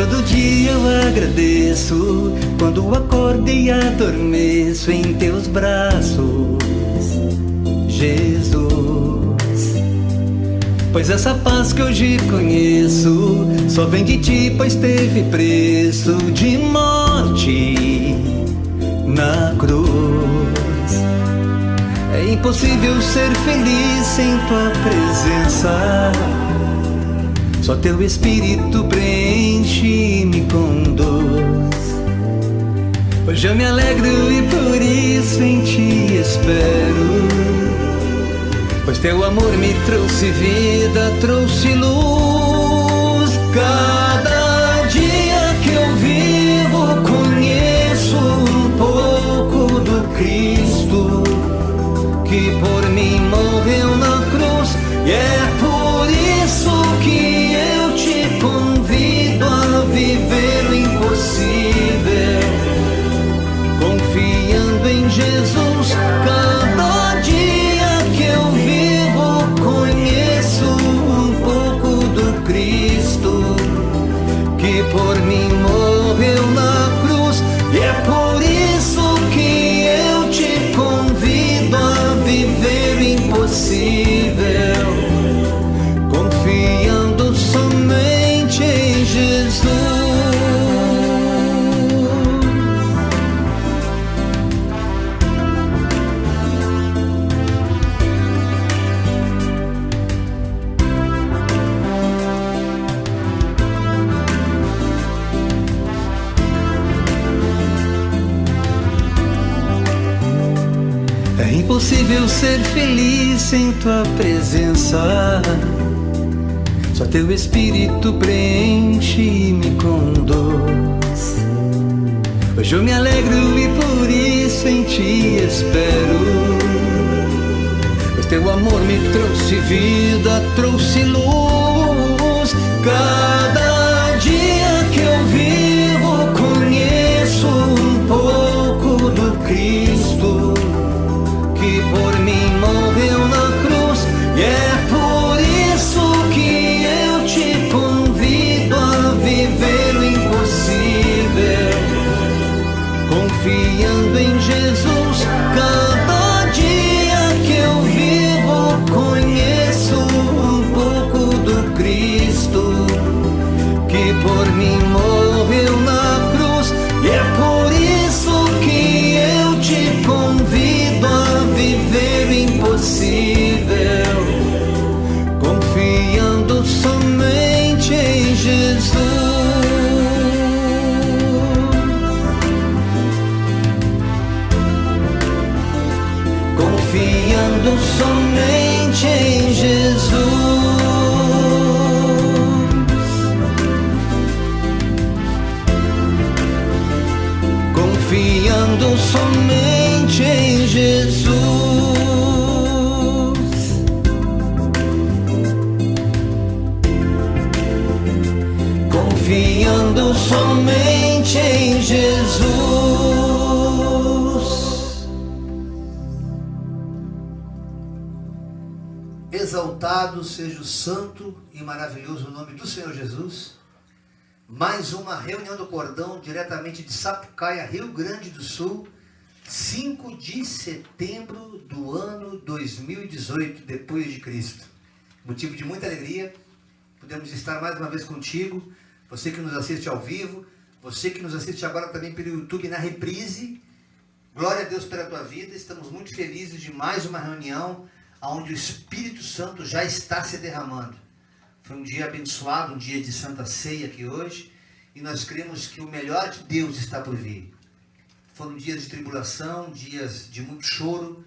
Todo dia eu agradeço quando acordo e adormeço em teus braços, Jesus. Pois essa paz que hoje conheço só vem de ti, pois teve preço de morte na cruz. É impossível ser feliz sem tua presença. Só teu Espírito preenche e me conduz. Hoje eu me alegro e por isso em ti espero, pois teu amor me trouxe vida, trouxe luz. Cada dia que eu vivo conheço um pouco do Cristo que por mim morreu na cruz. E é por isso que eu te convido a viver o impossível, confiando em Jesus. Cada dia que eu vivo conheço um pouco do Cristo que por mim morreu na cruz. E é por isso que eu te convido a viver o impossível, confiando somente em Jesus. É impossível ser feliz sem tua presença. Só teu Espírito preenche e me conduz. Hoje eu me alegro e por isso em ti espero, pois teu amor me trouxe vida, trouxe luz. Cada dia que eu vivo conheço um pouco do Cristo que por mim morreu na cruz. E é por isso que eu te convido a viver o impossível, confiando em Jesus. Cada dia que eu vivo conheço um pouco do Cristo que por mim morreu na cruz. E é por isso que eu te convido a viver o impossível, confiando somente em Jesus. Confiando somente em Jesus. Confiando somente em Jesus. Confiando somente em Jesus. Exaltado seja o santo e maravilhoso nome do Senhor Jesus. Mais uma reunião do Cordão, diretamente de Sapucaia, Rio Grande do Sul, 5 de setembro do ano 2018, depois de Cristo. Motivo de muita alegria, podemos estar mais uma vez contigo, você que nos assiste ao vivo, você que nos assiste agora também pelo YouTube na reprise. Glória a Deus pela tua vida, estamos muito felizes de mais uma reunião, onde o Espírito Santo já está se derramando. Foi um dia abençoado, um dia de Santa Ceia aqui hoje, e nós cremos que o melhor de Deus está por vir. Foram dias de tribulação, dias de muito choro,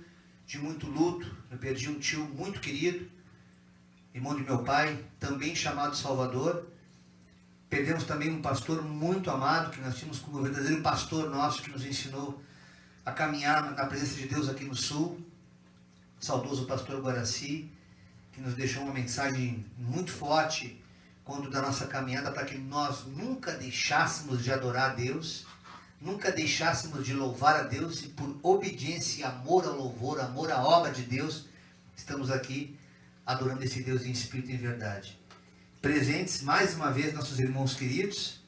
de muito luto. Eu perdi um tio muito querido, irmão de meu pai, também chamado Salvador. Perdemos também um pastor muito amado, que nós tínhamos como verdadeiro pastor nosso, que nos ensinou a caminhar na presença de Deus aqui no Sul. O saudoso pastor Guaraci, que nos deixou uma mensagem muito forte quando da nossa caminhada, para que nós nunca deixássemos de adorar a Deus, nunca deixássemos de louvar a Deus, e por obediência e amor ao louvor, amor à obra de Deus, estamos aqui adorando esse Deus em espírito e em verdade. Presentes mais uma vez nossos irmãos queridos,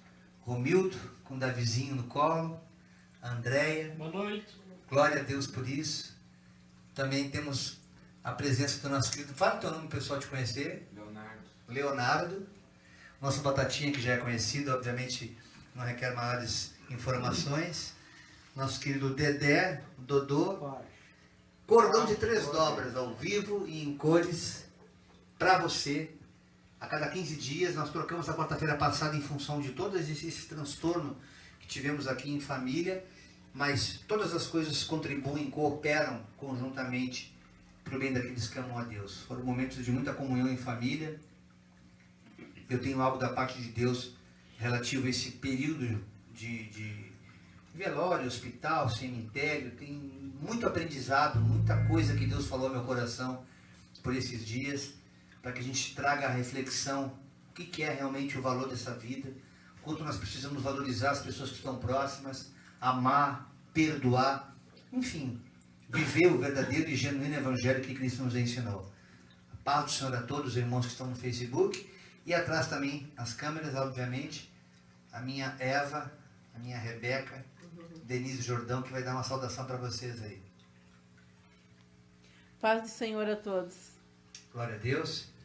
Romildo, com Davizinho no colo, a Andréia. Boa noite. Glória a Deus por isso. Também temos a presença do nosso querido, fala o teu nome, pessoal, te conhecer. Leonardo. Nosso Batatinha, que já é conhecido, obviamente não requer maiores informações. Nosso querido Dedé, Dodô. Cordão de 3 dobras, ao vivo e em cores, para você. A cada 15 dias, nós trocamos a quarta-feira passada em função de todo esse transtorno que tivemos aqui em família, mas todas as coisas contribuem, cooperam conjuntamente para o bem daqueles que amam a Deus. Foram momentos de muita comunhão em família. Eu tenho algo da parte de Deus relativo a esse período de velório, hospital, cemitério. Tem muito aprendizado, muita coisa que Deus falou ao meu coração por esses dias, para que a gente traga a reflexão, o que é realmente o valor dessa vida, quanto nós precisamos valorizar as pessoas que estão próximas, amar, perdoar, enfim, viver o verdadeiro e genuíno evangelho que Cristo nos ensinou. A paz do Senhor a todos os irmãos que estão no Facebook, e atrás também as câmeras, obviamente, a minha Eva, a minha Rebeca, Denise Jordão, que vai dar uma saudação para vocês aí. Paz do Senhor a todos. Glória a Deus.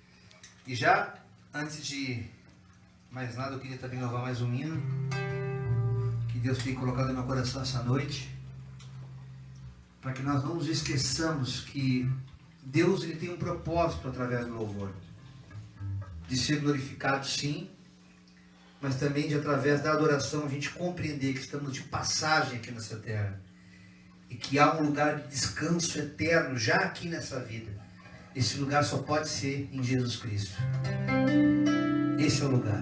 E já, antes de mais nada, eu queria também louvar mais um hino que Deus tem colocado no meu coração essa noite, para que nós não nos esqueçamos que Deus, ele tem um propósito através do louvor, de ser glorificado, sim, mas também de, através da adoração, a gente compreender que estamos de passagem aqui nessa terra e que há um lugar de descanso eterno já aqui nessa vida. Esse lugar só pode ser em Jesus Cristo. Esse é o lugar.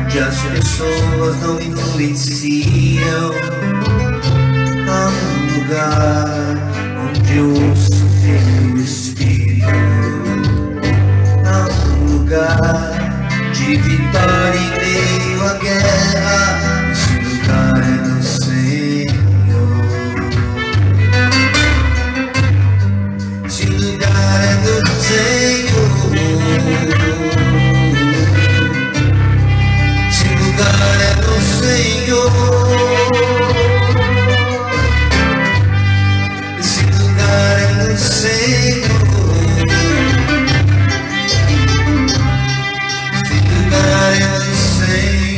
Onde as pessoas não influenciam, há um lugar onde eu ouço teu Espírito, há um lugar de vitória em meio à guerra. Esse lugar é do Senhor, esse lugar é do Senhor. Lugar é do Senhor, esse lugar é do Senhor, esse lugar é do Senhor.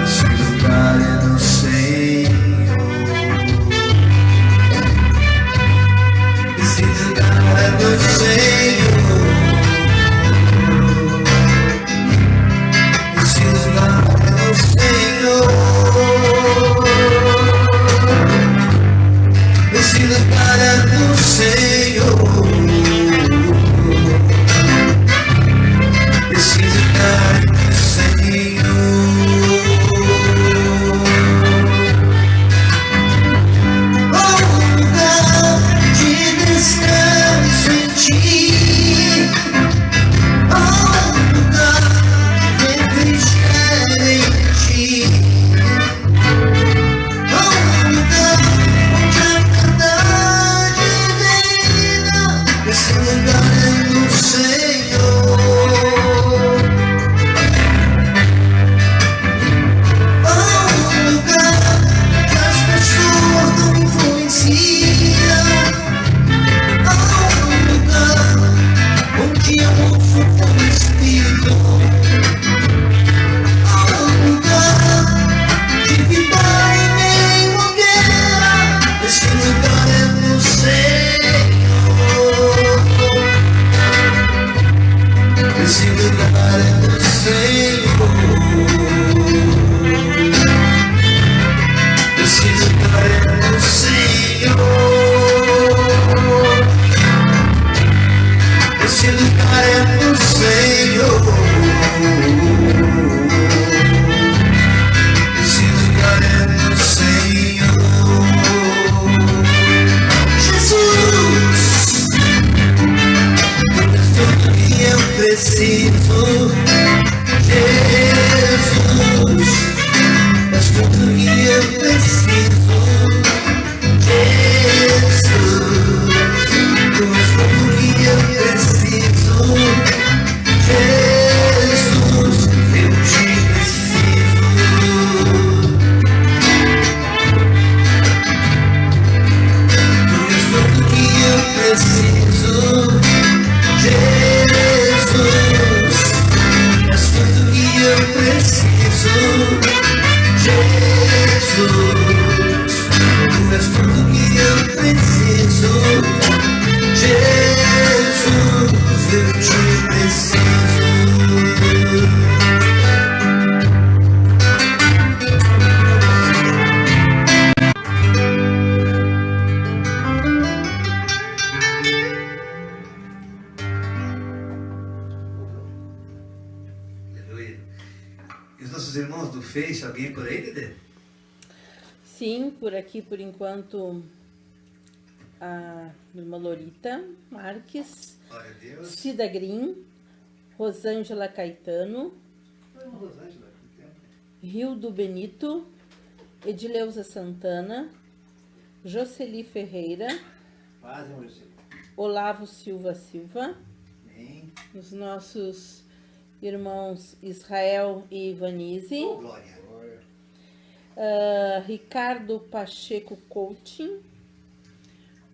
Esse lugar é do Senhor, Tu és tudo que eu preciso. Jesus, eu te preciso. Aleluia. E os nossos irmãos do Face, alguém por aí, Dedê? Sim, por aqui, por enquanto, a irmã Lorita Marques, Glória a Deus. Cida Green, Rosângela Caetano, Rosângela, que tempo. Rildo Benito, Edileuza Santana, Jocely Ferreira, Paz, irmão José. Olavo Silva Silva, Amém. os nossos irmãos Israel e Ivanise, Oh, glória. Ricardo Pacheco Coutinho,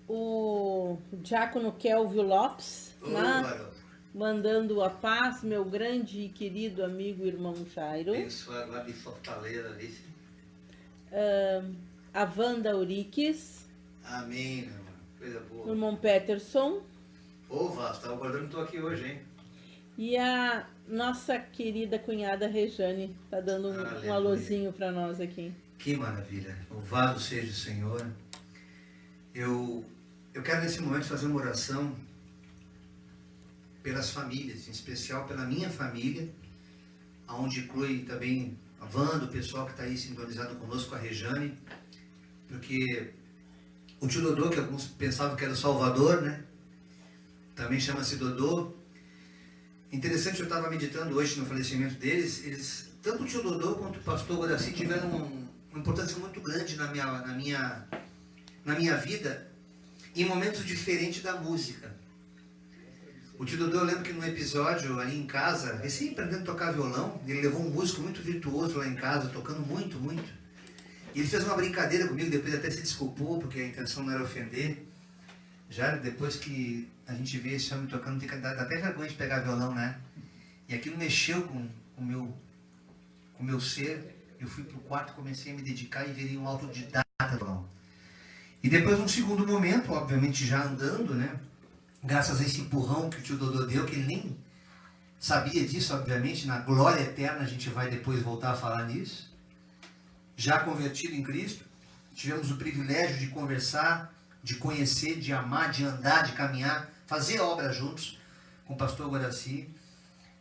o Diácono Kelvio Lopes, Oh, né? varão. Mandando a paz, meu grande e querido amigo irmão Jairo, Abençoado lá de Fortaleza ali. a Wanda Uriques, Amém, meu irmão. Coisa o boa. irmão Peterson Ô, Vasco, tava acordando, não tô aqui hoje, hein? e a nossa querida cunhada Rejane, tá dando um Aleluia. alôzinho para nós aqui. Que maravilha. Louvado seja o Senhor. Eu quero nesse momento fazer uma oração pelas famílias, em especial pela minha família, onde inclui também a Wanda, o pessoal que está aí sintonizado conosco, a Rejane, porque o tio Dodô, que alguns pensavam que era o Salvador, né? Também chama-se Dodô. Interessante, eu estava meditando hoje no falecimento deles, tanto o tio Dodô quanto o pastor Guaraci tiveram uma importância muito grande na minha vida, em momentos diferentes da música. O tio Dodô, eu lembro que num episódio ali em casa, recém aprendendo a tocar violão, ele levou um músico muito virtuoso lá em casa, tocando muito, muito. E ele fez uma brincadeira comigo, depois até se desculpou, porque a intenção não era ofender. Já depois que a gente vê esse homem tocando, dá até vergonha de pegar violão, né? E aquilo mexeu com o meu ser. Eu fui pro quarto, comecei a me dedicar e virei um autodidata do violão. E depois, num segundo momento, obviamente já andando, né? Graças a esse empurrão que o tio Dodô deu, que ele nem sabia disso, obviamente, na glória eterna a gente vai depois voltar a falar nisso. Já convertido em Cristo, tivemos o privilégio de conversar, de conhecer, de amar, de andar, de caminhar, fazer obra juntos com o pastor Guaraci.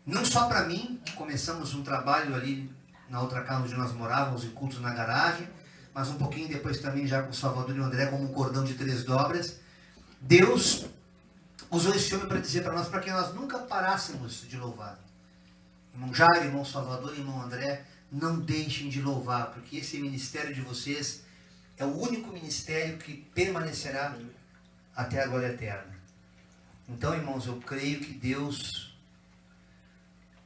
Não só para mim, que começamos um trabalho ali na outra casa onde nós morávamos, em cultos na garagem, mas um pouquinho depois também já com o Salvador e o André, como um cordão de 3 dobras. Deus usou esse homem para dizer para nós, para que nós nunca parássemos de louvar. Irmão Jairo, irmão Salvador, irmão André, não deixem de louvar, porque esse ministério de vocês é o único ministério que permanecerá até a glória eterna. Então, irmãos, eu creio que Deus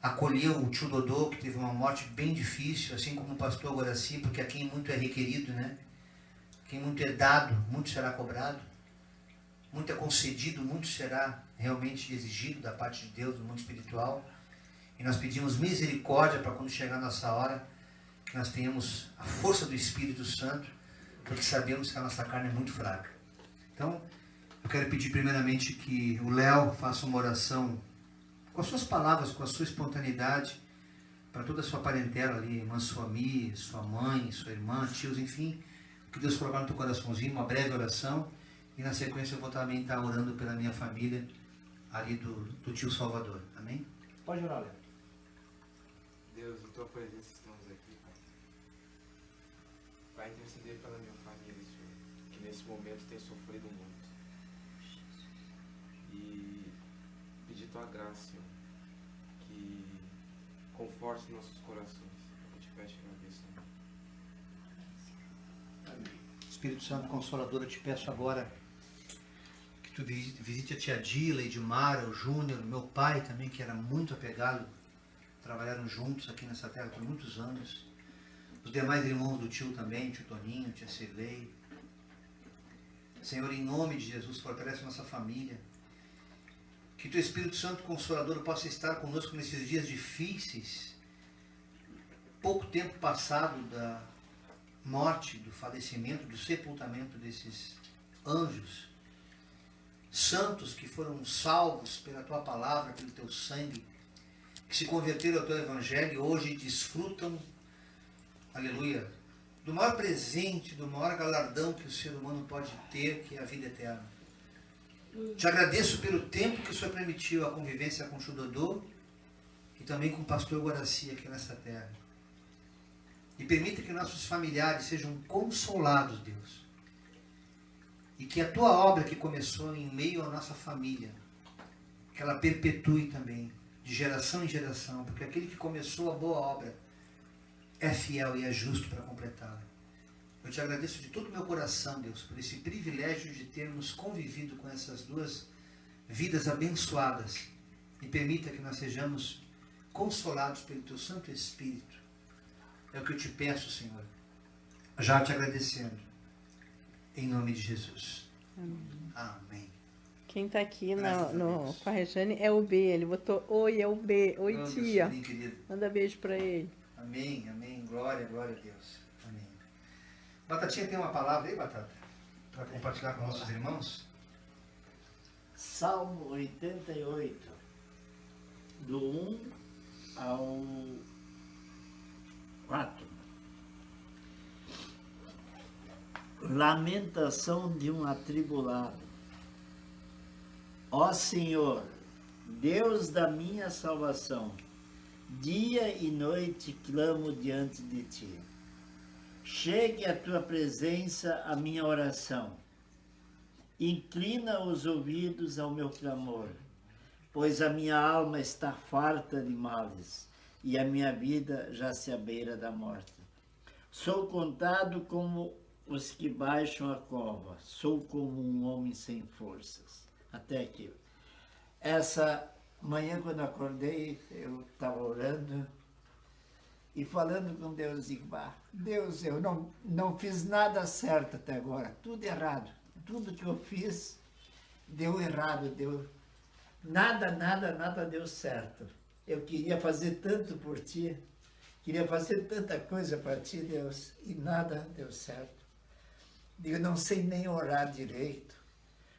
acolheu o tio Dodô, que teve uma morte bem difícil, assim como o pastor Guaraci, porque a quem muito é requerido, né? Quem muito é dado, muito será cobrado. Muito é concedido, muito será realmente exigido da parte de Deus no mundo espiritual. E nós pedimos misericórdia para quando chegar a nossa hora, que nós tenhamos a força do Espírito Santo, porque sabemos que a nossa carne é muito fraca. Então, eu quero pedir primeiramente que o Léo faça uma oração com as suas palavras, com a sua espontaneidade, para toda a sua parentela ali, irmã Suami, sua mãe, sua irmã, tios, enfim, que Deus colocar no teu coraçãozinho, uma breve oração, e na sequência eu vou também estar orando pela minha família, ali do tio Salvador. Amém? Pode orar, Léo. Deus, em tua presença estamos aqui, Pai. Vai interceder pela minha família, Senhor, que nesse momento tem sofrido muito. E pedir tua graça, Senhor, que conforte nossos corações. Eu te peço uma vez, Senhor. Amém. Espírito Santo Consolador, eu te peço agora que tu visite a tia Dila, Edmara, o Júnior, meu pai também, que era muito apegado. Trabalharam juntos aqui nessa terra por muitos anos. Os demais irmãos do tio também, tio Toninho, tia Cirlei. Senhor, em nome de Jesus, fortalece nossa família. Que teu Espírito Santo Consolador possa estar conosco nesses dias difíceis. Pouco tempo passado morte, do falecimento, do sepultamento desses anjos santos que foram salvos pela tua palavra, pelo teu sangue, que se converteram ao teu evangelho e hoje desfrutam, aleluia, do maior presente, do maior galardão que o ser humano pode ter, que é a vida eterna. Te agradeço pelo tempo que o Senhor permitiu a convivência com o Chudodô e também com o pastor Guaraci aqui nessa terra. E permita que nossos familiares sejam consolados, Deus. E que a tua obra que começou em meio à nossa família, que ela perpetue também, de geração em geração, porque aquele que começou a boa obra é fiel e é justo para completá-la. Eu te agradeço de todo o meu coração, Deus, por esse privilégio de termos convivido com essas duas vidas abençoadas. E permita que nós sejamos consolados pelo teu Santo Espírito. É o que eu te peço, Senhor, já te agradecendo, em nome de Jesus. Amém. Quem está aqui Graças a Deus. com a Rejane é o B. Ele botou oi, é o B. Oi, Meu tia. sobrinho querido. Manda beijo para ele. Amém, amém. Glória, glória a Deus. Amém. Batatinha tem uma palavra aí, Batata? Para compartilhar com nossos irmãos? Salmo 88, do 1 ao 4. Lamentação de um atribulado. Ó Senhor, Deus da minha salvação, dia e noite clamo diante de ti. Chegue à tua presença a minha oração. Inclina os ouvidos ao meu clamor, pois a minha alma está farta de males e a minha vida já se abeira da morte. Sou contado como os que baixam a cova, sou como um homem sem forças. Até aqui. Essa manhã, quando acordei, eu estava orando e falando com Deus, digo, Deus, eu não fiz nada certo até agora, tudo errado. Tudo que eu fiz deu errado, nada deu certo. Eu queria fazer tanto por ti, queria fazer tanta coisa para ti, Deus, e nada deu certo. Digo, não sei nem orar direito,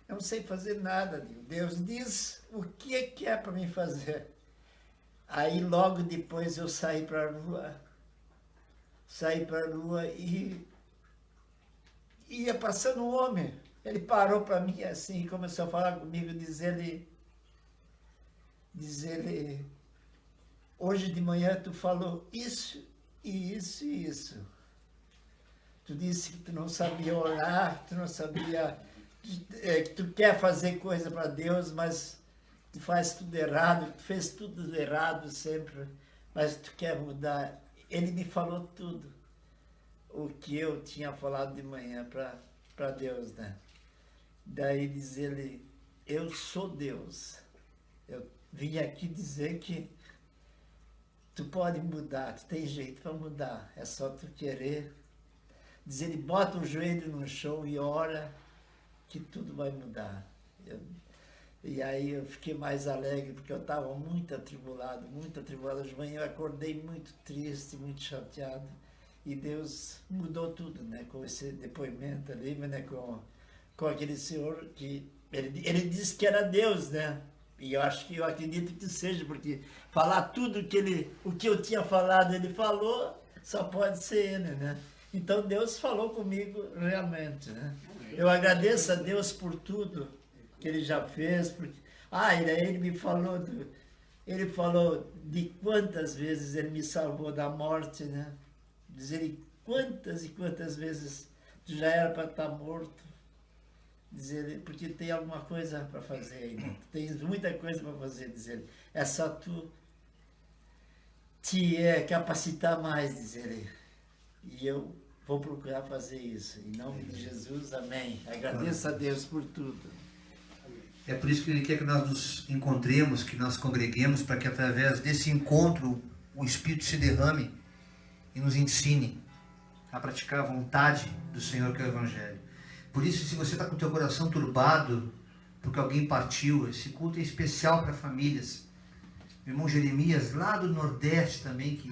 não sei fazer nada. Digo, Deus diz o que é para mim fazer. Aí logo depois eu saí para a rua e ia passando um homem. Ele parou para mim assim, começou a falar comigo, diz ele, hoje de manhã tu falou isso e isso e isso. Tu disse que tu não sabia orar, tu não sabia, que tu quer fazer coisa para Deus, mas tu faz tudo errado, tu fez tudo errado sempre, mas tu quer mudar. Ele me falou tudo o que eu tinha falado de manhã para Deus, né? Daí diz ele, eu sou Deus. Eu vim aqui dizer que tu pode mudar, tu tem jeito para mudar, é só tu querer. Diz ele, bota o joelho no chão e ora que tudo vai mudar. E aí eu fiquei mais alegre, porque eu estava muito atribulado. De manhã eu acordei muito triste, muito chateado. E Deus mudou tudo, né? Com esse depoimento ali, né? Com aquele senhor que... Ele disse que era Deus, né? E eu acredito que seja, porque falar tudo o que eu tinha falado, ele falou, só pode ser ele, né? Então Deus falou comigo realmente, né? Eu agradeço a Deus por tudo que ele já fez, porque... ele me falou, ele falou de quantas vezes ele me salvou da morte, né? Diz ele, quantas e quantas vezes tu já era para estar morto. Diz ele, porque tem alguma coisa para fazer ainda, tens muita coisa para fazer, diz ele. É só tu te capacitar mais, diz ele. E eu vou procurar fazer isso. Em nome de Jesus, amém. Agradeço a Deus por tudo. É por isso que Ele quer que nós nos encontremos, que nós congreguemos, para que através desse encontro o Espírito se derrame e nos ensine a praticar a vontade do Senhor, que é o Evangelho. Por isso, se você está com o teu coração turbado, porque alguém partiu, esse culto é especial para famílias. O irmão Jeremias, lá do Nordeste também, que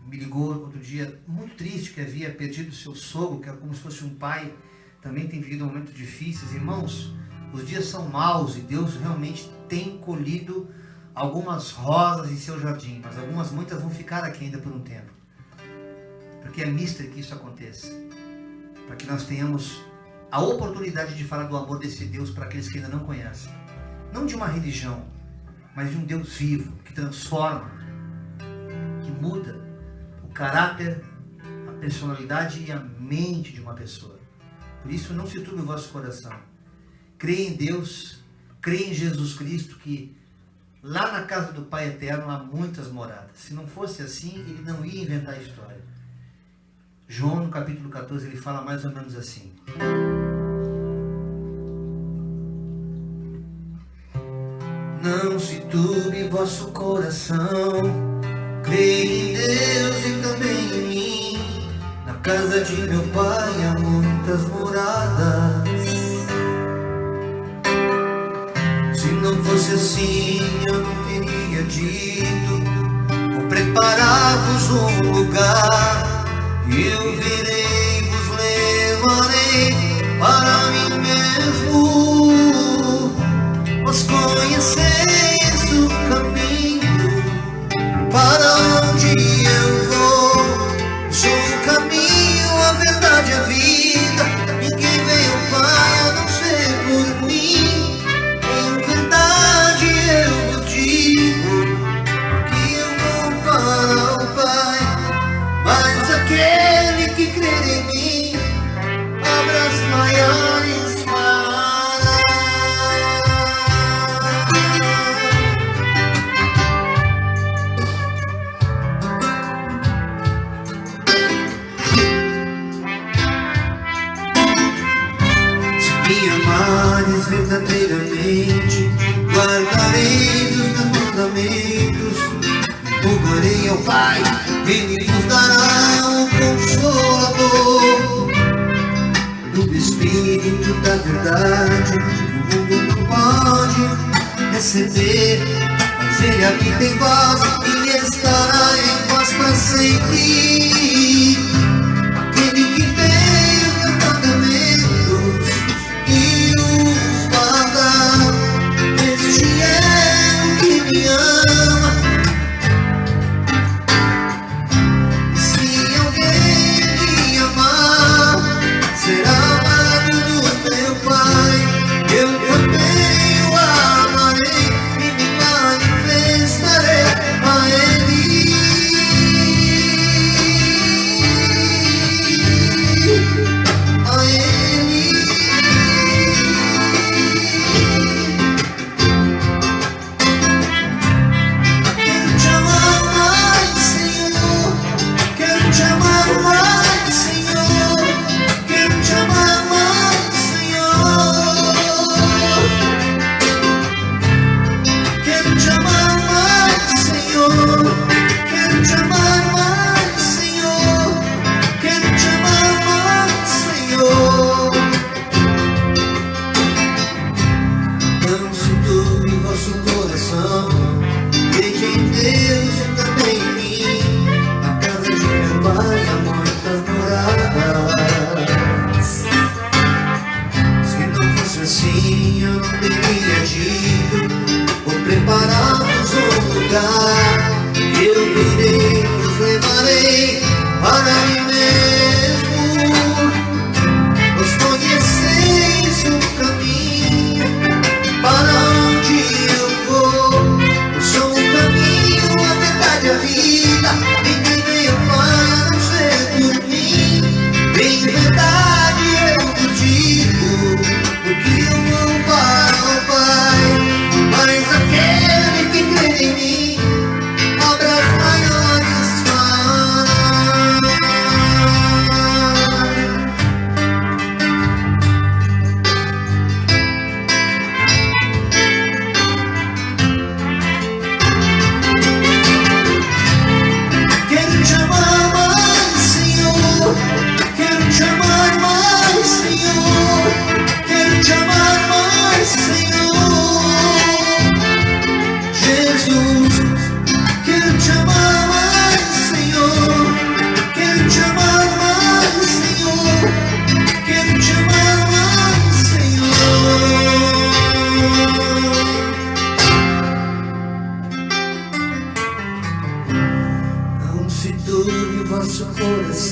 me ligou outro dia, muito triste, que havia perdido seu sogro, que era como se fosse um pai, também tem vivido momentos difíceis. Irmãos, os dias são maus e Deus realmente tem colhido algumas rosas em seu jardim, mas muitas vão ficar aqui ainda por um tempo. Porque é mister que isso aconteça. Para que nós tenhamos a oportunidade de falar do amor desse Deus para aqueles que ainda não conhecem. Não de uma religião, mas de um Deus vivo, que transforma, que muda o caráter, a personalidade e a mente de uma pessoa. Por isso, não se turbe o vosso coração. Creia em Deus, creia em Jesus Cristo, que lá na casa do Pai Eterno há muitas moradas. Se não fosse assim, ele não ia inventar a história. João, no capítulo 14, ele fala mais ou menos assim. Não se turbe vosso coração, creia em Deus e também em mim. Na casa de meu Pai há muitas moradas. Se não fosse assim, eu não teria dito: vou preparar-vos um lugar, e eu virei, vos levarei para mim mesmo. Vós conheceis o caminho para onde eu vou. Sou o caminho, a verdade e a vida. Ninguém vem ao Pai a não ser por mim. Em verdade eu vos digo que eu vou para o Pai. Mas aquele que crer em mim, obras maiores fará. Se me amares verdadeiramente, guardareis os meus mandamentos. Rogarei ao Pai, Ele vos dará um Consolador, do Espírito da verdade, que o mundo não pode receber, mas Ele habita em vós e estará em vós para sempre. Aquele que tem os meus mandamentos e os guarda, este é o que me ama. Será amado do meu Pai. Eu também o amarei e me manifestarei a Ele.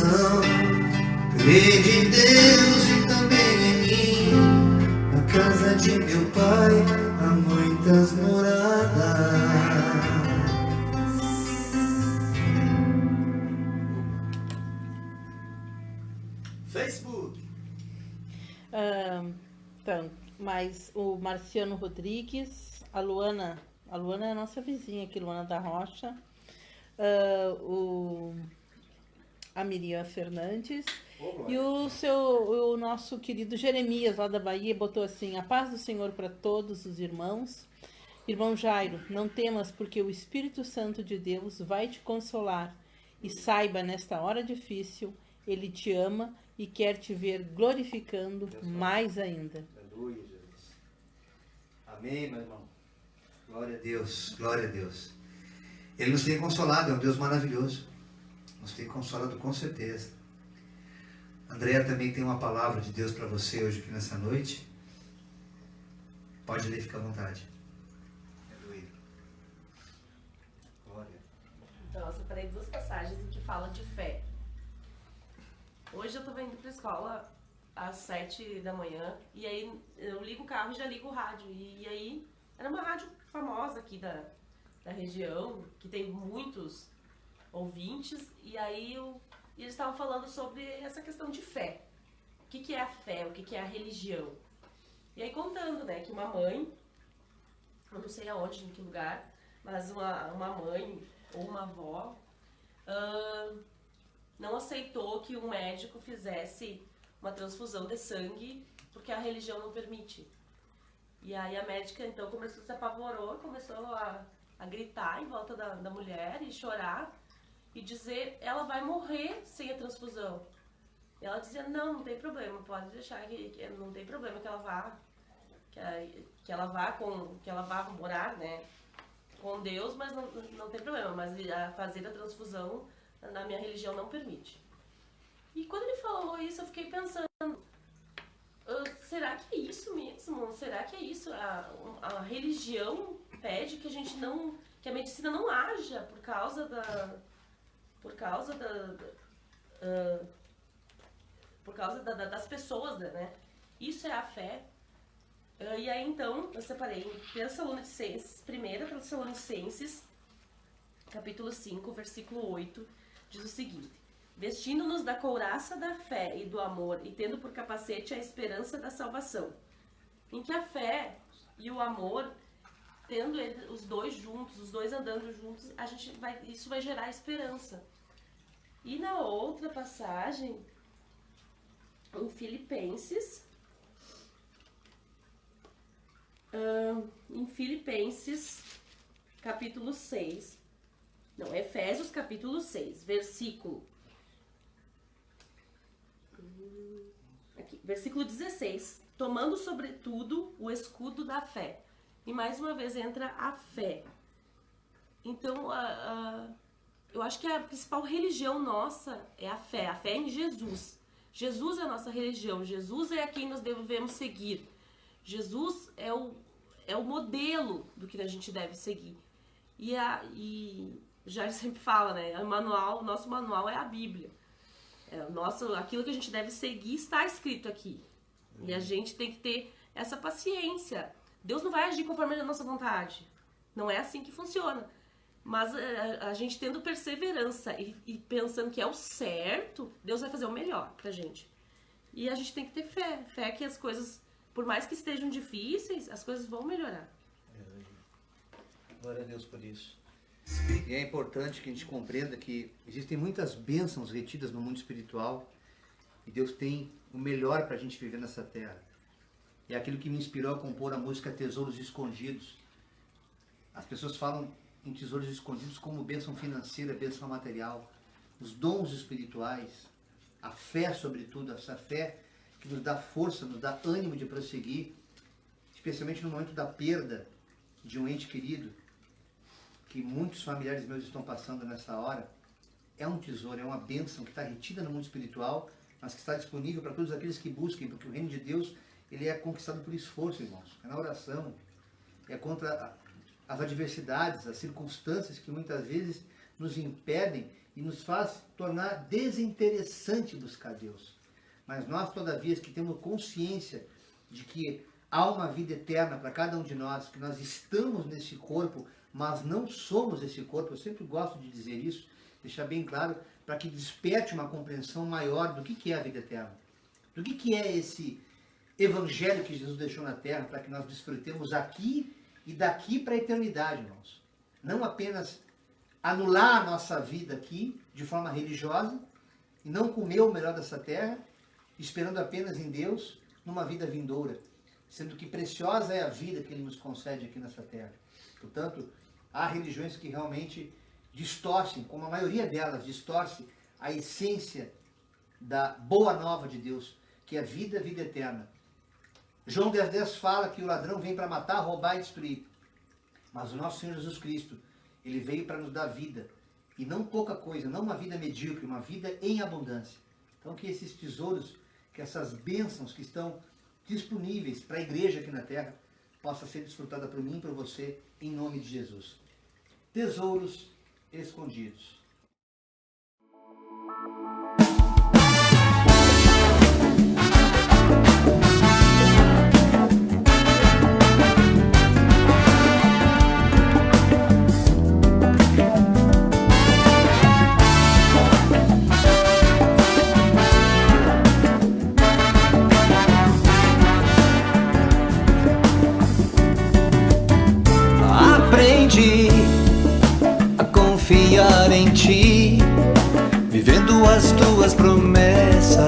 coração. Crede em Deus e também em mim. Na casa de meu pai há muitas moradas. Facebook. Então, mas o Marciano Rodrigues, a Luana é a nossa vizinha aqui, Luana da Rocha, a Miriam Fernandes e o nosso querido Jeremias, lá da Bahia, botou assim: a paz do Senhor para todos os irmãos. Irmão Jairo, não temas, porque o Espírito Santo de Deus vai te consolar. E saiba, nesta hora difícil, Ele te ama e quer te ver glorificando mais ainda. Aleluia, Jesus. Amém, meu irmão. Glória a Deus, glória a Deus. Ele nos tem consolado, é um Deus maravilhoso. Nos tem consolado com certeza. Andréa também tem uma palavra de Deus para você hoje aqui nessa noite. Pode ler, fica à vontade. Aleluia. Glória. Então, eu separei duas passagens em que falam de fé. Hoje eu estava indo para a escola às 7 da manhã e aí eu ligo o carro e já ligo o rádio. E aí era uma rádio famosa aqui da região, que tem muitos ouvintes, e aí eles estavam falando sobre essa questão de fé. O que é a fé? O que é a religião? E aí contando, né, que uma mãe, eu não sei aonde, em que lugar, mas uma mãe ou uma avó não aceitou que um médico fizesse uma transfusão de sangue porque a religião não permite. E aí a médica então se apavorou, começou a gritar em volta da mulher e chorar e dizer: ela vai morrer sem a transfusão. E ela dizia: não tem problema, pode deixar que não tem problema que ela vá que ela vá morar, né, com Deus, mas não tem problema, mas fazer a transfusão na minha religião não permite. E quando ele falou isso, eu fiquei pensando, será que é isso mesmo? Será que é isso? A religião pede que que a medicina não haja por causa das pessoas, né? Isso é a fé. E aí então, eu separei em 1 Tessalonicenses, capítulo 5, versículo 8, diz o seguinte: vestindo-nos da couraça da fé e do amor, e tendo por capacete a esperança da salvação. Em que a fé e o amor, tendo os dois juntos, os dois andando juntos, isso vai gerar esperança. E na outra passagem, em Filipenses, capítulo 6, não, Efésios capítulo 6, versículo 16, tomando sobretudo o escudo da fé. E mais uma vez entra a fé. Então, eu acho que a principal religião nossa é a fé em Jesus. Jesus é a nossa religião, Jesus é a quem nós devemos seguir. Jesus é o modelo do que a gente deve seguir. E já sempre fala, né? O nosso manual é a Bíblia. Aquilo que a gente deve seguir está escrito aqui. E a gente tem que ter essa paciência. Deus não vai agir conforme a nossa vontade. Não é assim que funciona. Mas a gente tendo perseverança e pensando que é o certo, Deus vai fazer o melhor pra gente. E a gente tem que ter fé. Fé que as coisas, por mais que estejam difíceis, as coisas vão melhorar. Glória a Deus por isso. E é importante que a gente compreenda que existem muitas bênçãos retidas no mundo espiritual e Deus tem o melhor para a gente viver nessa terra. E é aquilo que me inspirou a compor a música Tesouros Escondidos. As pessoas falam em tesouros escondidos como bênção financeira, bênção material, os dons espirituais, a fé sobretudo, essa fé que nos dá força, nos dá ânimo de prosseguir, especialmente no momento da perda de um ente querido, que muitos familiares meus estão passando nessa hora. É um tesouro, é uma bênção que está retida no mundo espiritual, mas que está disponível para todos aqueles que busquem, porque o reino de Deus, ele é conquistado por esforço, irmãos, é na oração, é contra as adversidades, as circunstâncias que muitas vezes nos impedem e nos faz tornar desinteressante buscar Deus. Mas nós, todavia, que temos consciência de que há uma vida eterna para cada um de nós, que nós estamos nesse corpo, mas não somos esse corpo, eu sempre gosto de dizer isso, deixar bem claro, para que desperte uma compreensão maior do que é a vida eterna. Do que é esse evangelho que Jesus deixou na terra, para que nós desfrutemos aqui e daqui para a eternidade, irmãos. Não apenas anular a nossa vida aqui, de forma religiosa, e não comer o melhor dessa terra, esperando apenas em Deus, numa vida vindoura, sendo que preciosa é a vida que Ele nos concede aqui nessa terra. Portanto, há religiões que realmente distorcem, como a maioria delas, distorce a essência da boa nova de Deus, que é a vida eterna. João 10,10 fala que o ladrão vem para matar, roubar e destruir. Mas o nosso Senhor Jesus Cristo, Ele veio para nos dar vida. E não pouca coisa, não uma vida medíocre, uma vida em abundância. Então que esses tesouros, que essas bênçãos que estão disponíveis para a igreja aqui na terra, possa ser desfrutada por mim e por você, em nome de Jesus. Tesouros escondidos. Aprendi a confiar em Ti, vivendo as Tuas promessas.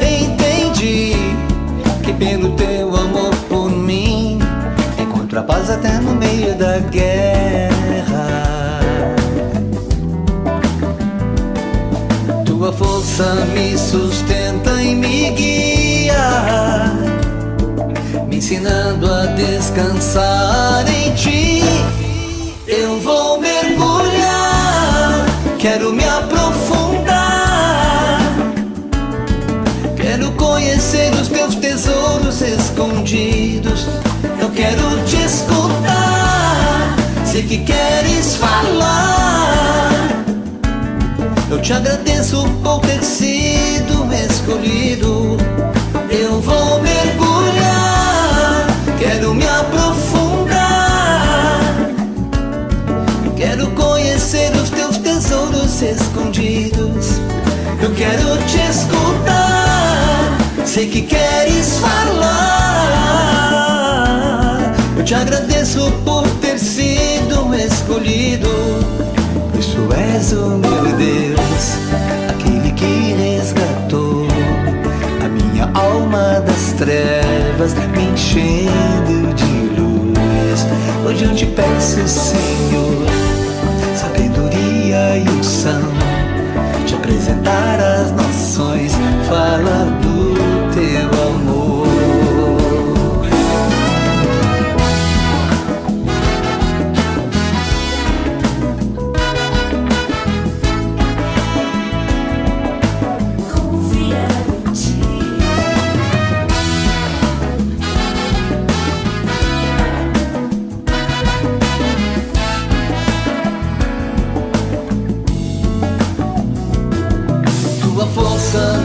Entendi que pelo Teu amor por mim encontro a paz até no meio da guerra. Tua força me sustenta e me guia, me ensinando a descansar em Ti. Eu vou mergulhar, quero me aprofundar, quero conhecer os Teus tesouros escondidos. Eu quero Te escutar, sei que queres falar. Eu Te agradeço por ter sido escolhido. Eu vou mergulhar, quero me aprofundar, quero conhecer os Teus tesouros escondidos. Eu quero Te escutar, sei que queres falar. Eu Te agradeço por ter sido escolhido, pois Tu és o meu Deus, aquele que resgatou a minha alma das trevas, me enchendo de luz. Hoje eu Te peço, Senhor, sabedoria e unção, Te apresentar as nações, fala do Teu amor.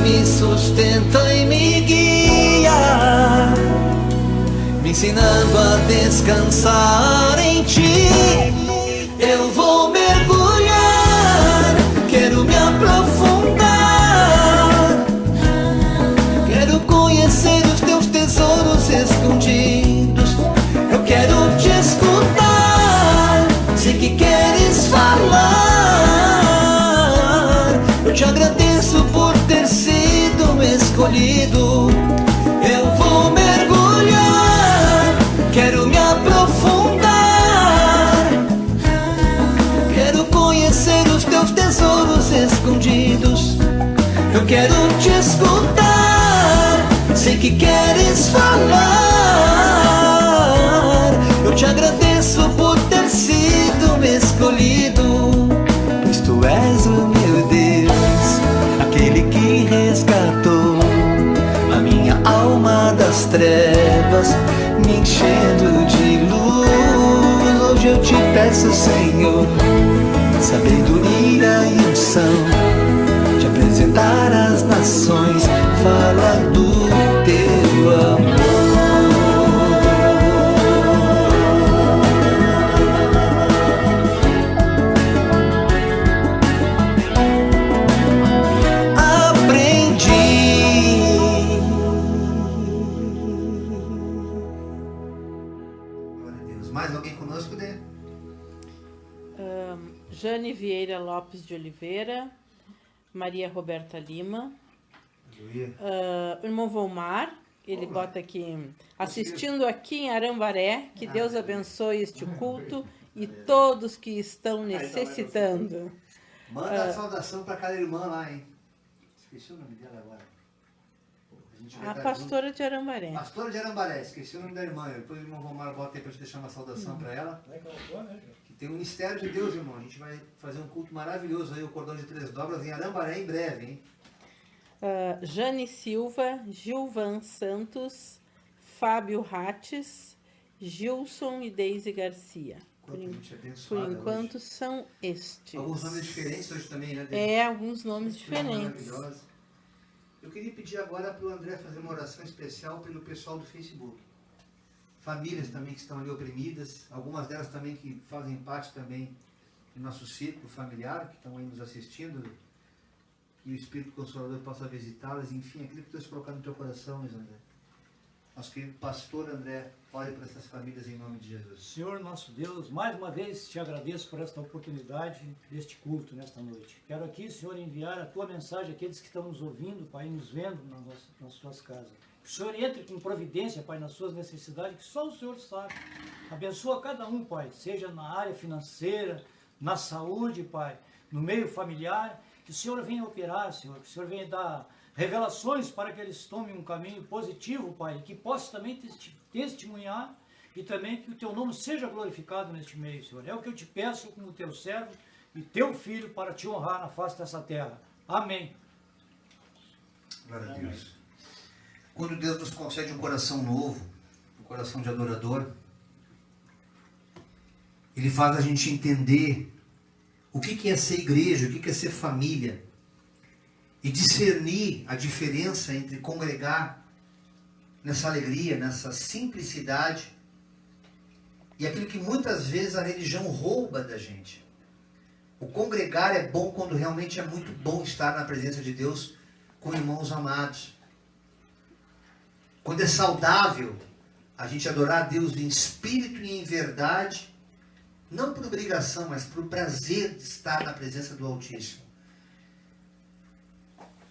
Me sustenta e me guia, me ensinando a descansar em Ti. Eu vou mergulhar, quero me aprofundar, quero conhecer os Teus tesouros escondidos. Eu quero Te escutar, sei que queres falar. Eu Te agradeço por ter sido escolhido. Eu vou mergulhar, quero me aprofundar, quero conhecer os Teus tesouros escondidos. Eu quero Te escutar, sei que queres falar. Eu Te agradeço por ter sido escolhido, pois Tu és o meu Deus, aquele que resgatou a minha alma das trevas, me enchendo de luz. te peço, Senhor, sabedoria e unção, te apresentar às nações, falar do teu amor. Mais alguém conosco, Dê? Jane Vieira Lopes de Oliveira, Maria Roberta Lima, o irmão Volmar, ele bota aqui, assistindo aqui em Arambaré, que Deus abençoe este culto e todos que estão necessitando. Manda a saudação para cada irmã lá, hein? Esqueci o nome dela agora. A pastora de Arambaré. Pastora de Arambaré, esqueci o nome da irmã. Depois o irmão Vomar bota aí para te deixar uma saudação para ela. Que tem um mistério de Deus, irmão. A gente vai fazer um culto maravilhoso aí, o Cordão de 3 Dobras em Arambaré em breve, hein? Jane Silva, Gilvan Santos, Fábio Rates, Gilson e Deise Garcia. Por enquanto hoje são estes. Alguns nomes diferentes hoje também, né? Alguns nomes diferentes. Eu queria pedir agora para o André fazer uma oração especial pelo pessoal do Facebook. Famílias também que estão ali oprimidas, algumas delas também que fazem parte também do nosso círculo familiar, que estão aí nos assistindo, que o Espírito Consolador possa visitá-las, enfim, aquilo que Deus colocar no teu coração, Luiz André. Nosso querido pastor André, ore para essas famílias em nome de Jesus. Senhor nosso Deus, mais uma vez te agradeço por esta oportunidade deste culto nesta noite. Quero aqui, Senhor, enviar a tua mensagem àqueles que estão nos ouvindo, Pai, nos vendo nas suas casas. Que o Senhor entre com providência, Pai, nas suas necessidades, que só o Senhor sabe. Abençoa cada um, Pai, seja na área financeira, na saúde, Pai, no meio familiar. Que o Senhor venha operar, Senhor, que o Senhor venha dar revelações para que eles tomem um caminho positivo, Pai, que possa também testemunhar e também que o teu nome seja glorificado neste meio, Senhor. É o que eu te peço como teu servo e teu filho para te honrar na face dessa terra. Amém. Glória a Deus. Quando Deus nos concede um coração novo, um coração de adorador, Ele faz a gente entender o que é ser igreja, o que é ser família, e discernir a diferença entre congregar nessa alegria, nessa simplicidade, e aquilo que muitas vezes a religião rouba da gente. O congregar é bom quando realmente é muito bom estar na presença de Deus com irmãos amados. Quando é saudável a gente adorar a Deus em espírito e em verdade, não por obrigação, mas por prazer de estar na presença do Altíssimo.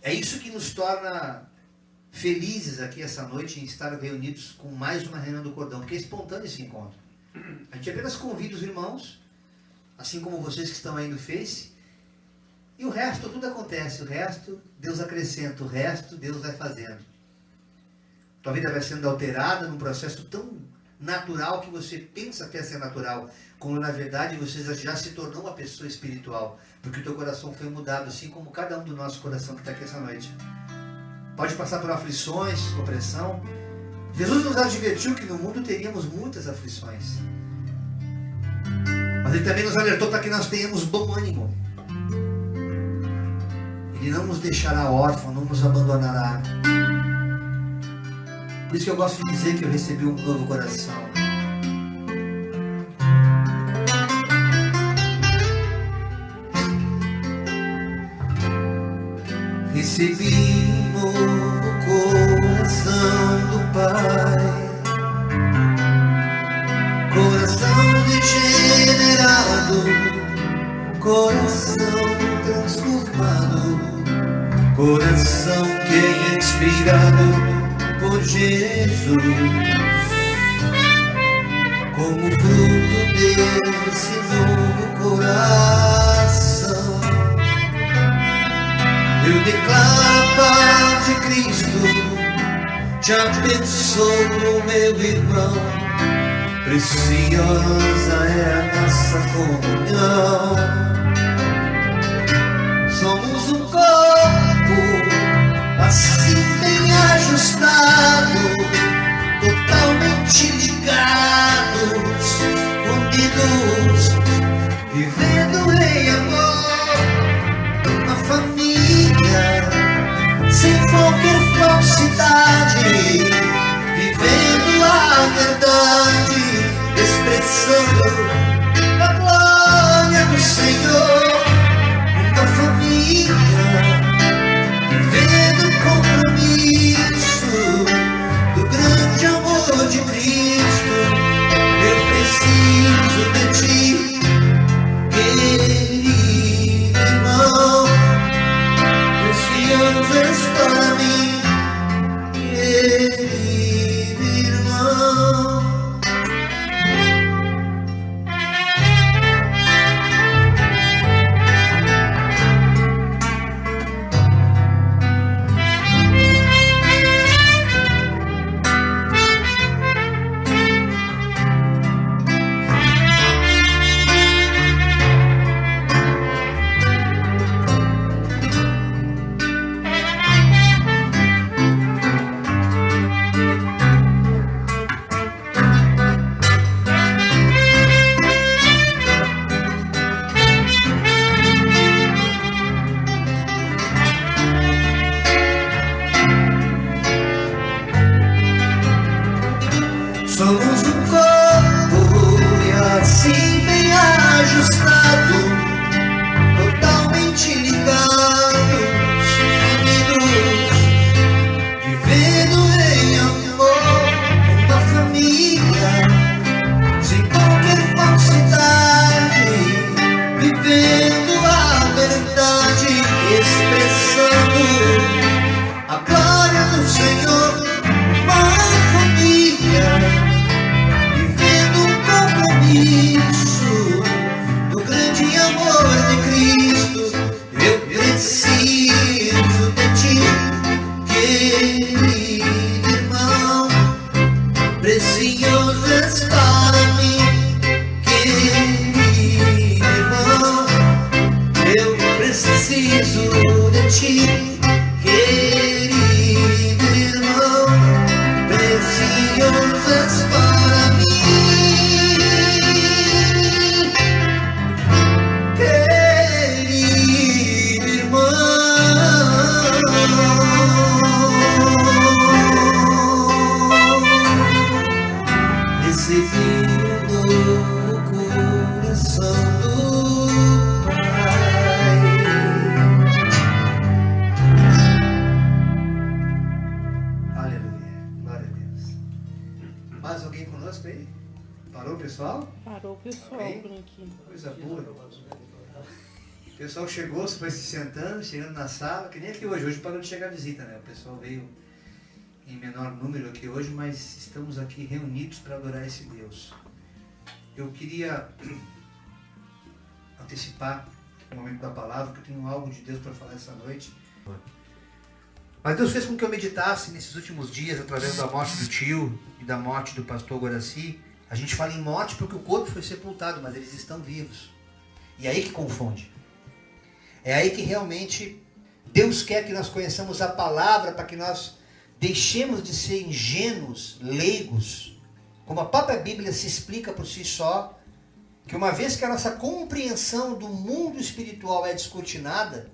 É isso que nos torna felizes aqui essa noite em estar reunidos com mais uma reunião do Cordão, porque é espontâneo esse encontro. A gente apenas convida os irmãos, assim como vocês que estão aí no Face, e o resto tudo acontece, o resto Deus acrescenta, o resto Deus vai fazendo. Tua vida vai sendo alterada num processo tão natural que você pensa até ser natural, quando na verdade você já se tornou uma pessoa espiritual, porque o teu coração foi mudado, assim como cada um do nosso coração que está aqui essa noite. Pode passar por aflições, opressão. Jesus nos advertiu que no mundo teríamos muitas aflições, mas Ele também nos alertou para que nós tenhamos bom ânimo. Ele não nos deixará órfãos, não nos abandonará. Por isso que eu gosto de dizer que eu recebi um novo coração. Recebi um novo coração do Pai, coração regenerado, coração transformado, coração que é inspirado por Jesus, como fruto desse novo coração, eu declaro a paz de Cristo, te abençoo, meu irmão, preciosa é a nossa comunhão, somos um corpo assim bem ajustado, totalmente ligados, unidos expressando a glória do Senhor, uma família, vivendo um compromisso do grande amor de Cristo. Eu preciso de ti, querido irmão, precioso és para mim, querido irmão. Eu preciso de ti, querido irmão, precioso és para mim, querido irmão. Recebi um novo coração do Pai. Aleluia, glória a Deus. Mais alguém conosco aí? Parou, pessoal? Parou o pessoal Amém. por aqui. Coisa boa. O pessoal chegou, foi se sentando, chegando na sala, que nem aqui hoje. Hoje parou de chegar a visita, né? O pessoal veio em menor número aqui hoje, mas estamos aqui reunidos para adorar esse Deus. Eu queria antecipar o momento da palavra, que eu tenho algo de Deus para falar essa noite. Mas Deus fez com que eu meditasse nesses últimos dias, através da morte do tio e da morte do pastor Guaraci. A gente fala em morte porque o corpo foi sepultado, mas eles estão vivos. E é aí que confunde. É aí que realmente Deus quer que nós conheçamos a palavra, para que nós deixemos de ser ingênuos, leigos. Como a própria Bíblia se explica por si só, que uma vez que a nossa compreensão do mundo espiritual é descortinada,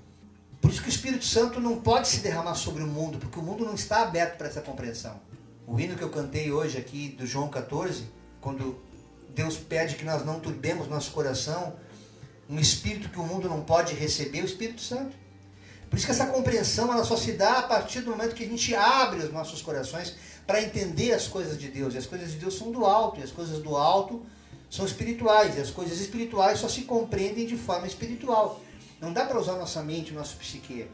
por isso que o Espírito Santo não pode se derramar sobre o mundo, porque o mundo não está aberto para essa compreensão. O hino que eu cantei hoje aqui do João 14, quando Deus pede que nós não turbemos nosso coração, um espírito que o mundo não pode receber, o Espírito Santo. Por isso que essa compreensão ela só se dá a partir do momento que a gente abre os nossos corações para entender as coisas de Deus. E as coisas de Deus são do alto, e as coisas do alto são espirituais, e as coisas espirituais só se compreendem de forma espiritual. Não dá para usar nossa mente, nosso psique.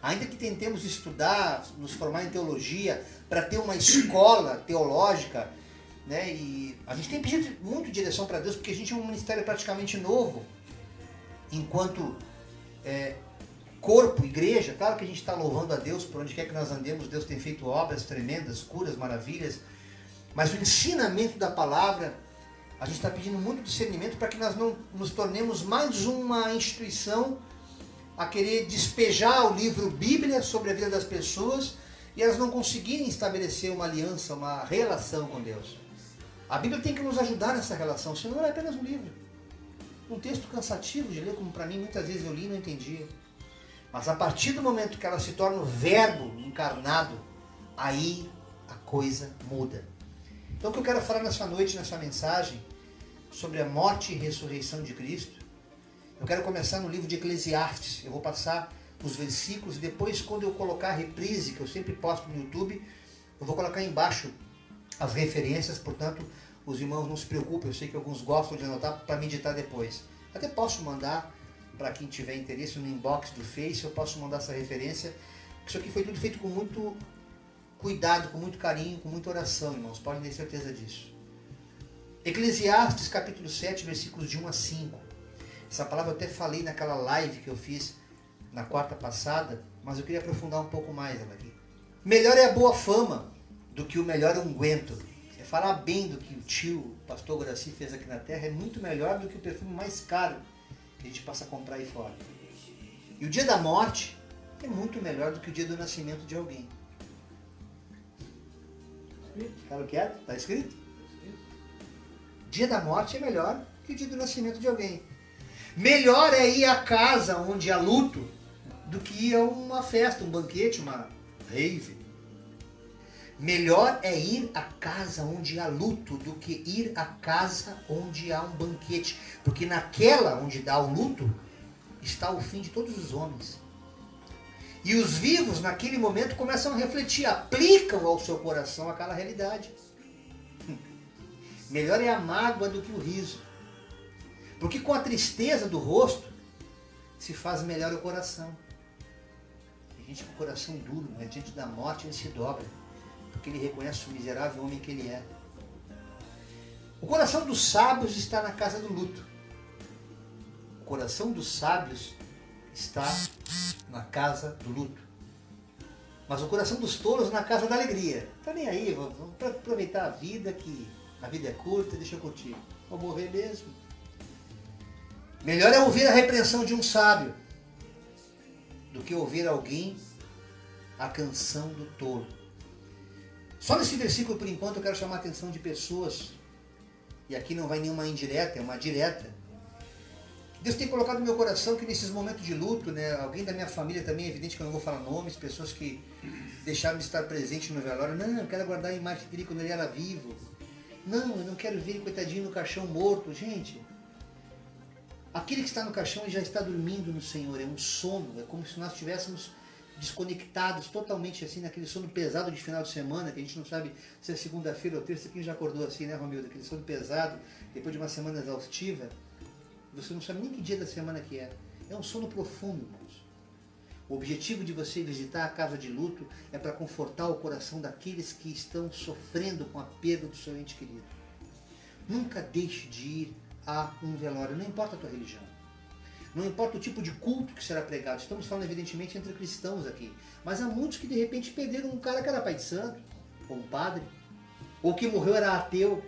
Ainda que tentemos estudar, nos formar em teologia, para ter uma escola teológica, né? E a gente tem pedido muito direção para Deus, porque a gente é um ministério praticamente novo, enquanto corpo, igreja. Claro que a gente está louvando a Deus por onde quer que nós andemos. Deus tem feito obras tremendas, curas, maravilhas, mas o ensinamento da palavra, a gente está pedindo muito discernimento para que nós não nos tornemos mais uma instituição a querer despejar o livro Bíblia sobre a vida das pessoas e elas não conseguirem estabelecer uma aliança, uma relação com Deus. A Bíblia tem que nos ajudar nessa relação, senão ela é apenas um livro. Um texto cansativo de ler, como para mim muitas vezes eu li e não entendia. Mas a partir do momento que ela se torna o verbo encarnado, aí a coisa muda. Então o que eu quero falar nessa noite, nessa mensagem, sobre a morte e ressurreição de Cristo, eu quero começar no livro de Eclesiastes. Eu vou passar os versículos e depois, quando eu colocar a reprise, que eu sempre posto no YouTube, eu vou colocar embaixo as referências, portanto, os irmãos não se preocupem, eu sei que alguns gostam de anotar para meditar depois. Até posso mandar para quem tiver interesse no inbox do Face, eu posso mandar essa referência. Isso aqui foi tudo feito com muito cuidado, com muito carinho, com muita oração, irmãos, podem ter certeza disso. Eclesiastes capítulo 7, versículos de 1 a 5. Essa palavra eu até falei naquela live que eu fiz na quarta passada, mas eu queria aprofundar um pouco mais ela aqui. Melhor é a boa fama do que o melhor unguento. Falar bem do que o tio, o pastor Guaraci fez aqui na terra é muito melhor do que o perfume mais caro que a gente passa a comprar aí fora. E o dia da morte é muito melhor do que o dia do nascimento de alguém. Ficaram quietos? Está escrito? Dia da morte é melhor que o dia do nascimento de alguém. Melhor é ir à casa onde há luto do que ir a uma festa, um banquete, uma rave. Melhor é ir à casa onde há luto do que ir à casa onde há um banquete. Porque naquela onde dá o luto está o fim de todos os homens. E os vivos naquele momento começam a refletir, aplicam ao seu coração aquela realidade. Melhor é a mágoa do que o riso. Porque com a tristeza do rosto se faz melhor o coração. Gente com coração duro, mas diante da morte ele se dobra, porque ele reconhece o miserável homem que ele é. O coração dos sábios está na casa do luto. O coração dos sábios está na casa do luto. Mas o coração dos tolos na casa da alegria. Tá nem aí, vamos aproveitar a vida, que a vida é curta, deixa eu curtir. Vou morrer mesmo. Melhor é ouvir a repreensão de um sábio do que ouvir alguém a canção do tolo. Só nesse versículo, por enquanto, eu quero chamar a atenção de pessoas, e aqui não vai nenhuma indireta, é uma direta. Deus tem colocado no meu coração que nesses momentos de luto, né, alguém da minha família também, é evidente que eu não vou falar nomes, pessoas que deixaram de estar presentes no velório. Não, eu quero guardar a imagem dele quando ele era vivo. Não, eu não quero ver ele coitadinho no caixão morto. Gente, aquele que está no caixão ele já está dormindo no Senhor, é um sono, é como se nós estivéssemos desconectados totalmente assim, naquele sono pesado de final de semana, que a gente não sabe se é segunda-feira ou terça. Quem já acordou assim, né, Romildo? Aquele sono pesado, depois de uma semana exaustiva, você não sabe nem que dia da semana que é. É um sono profundo, irmãos. O objetivo de você visitar a casa de luto é para confortar o coração daqueles que estão sofrendo com a perda do seu ente querido. Nunca deixe de ir a um velório, não importa a tua religião. Não importa o tipo de culto que será pregado. Estamos falando, evidentemente, entre cristãos aqui. Mas há muitos que, de repente, perderam um cara que era pai de santo, ou um padre, ou que morreu era ateu.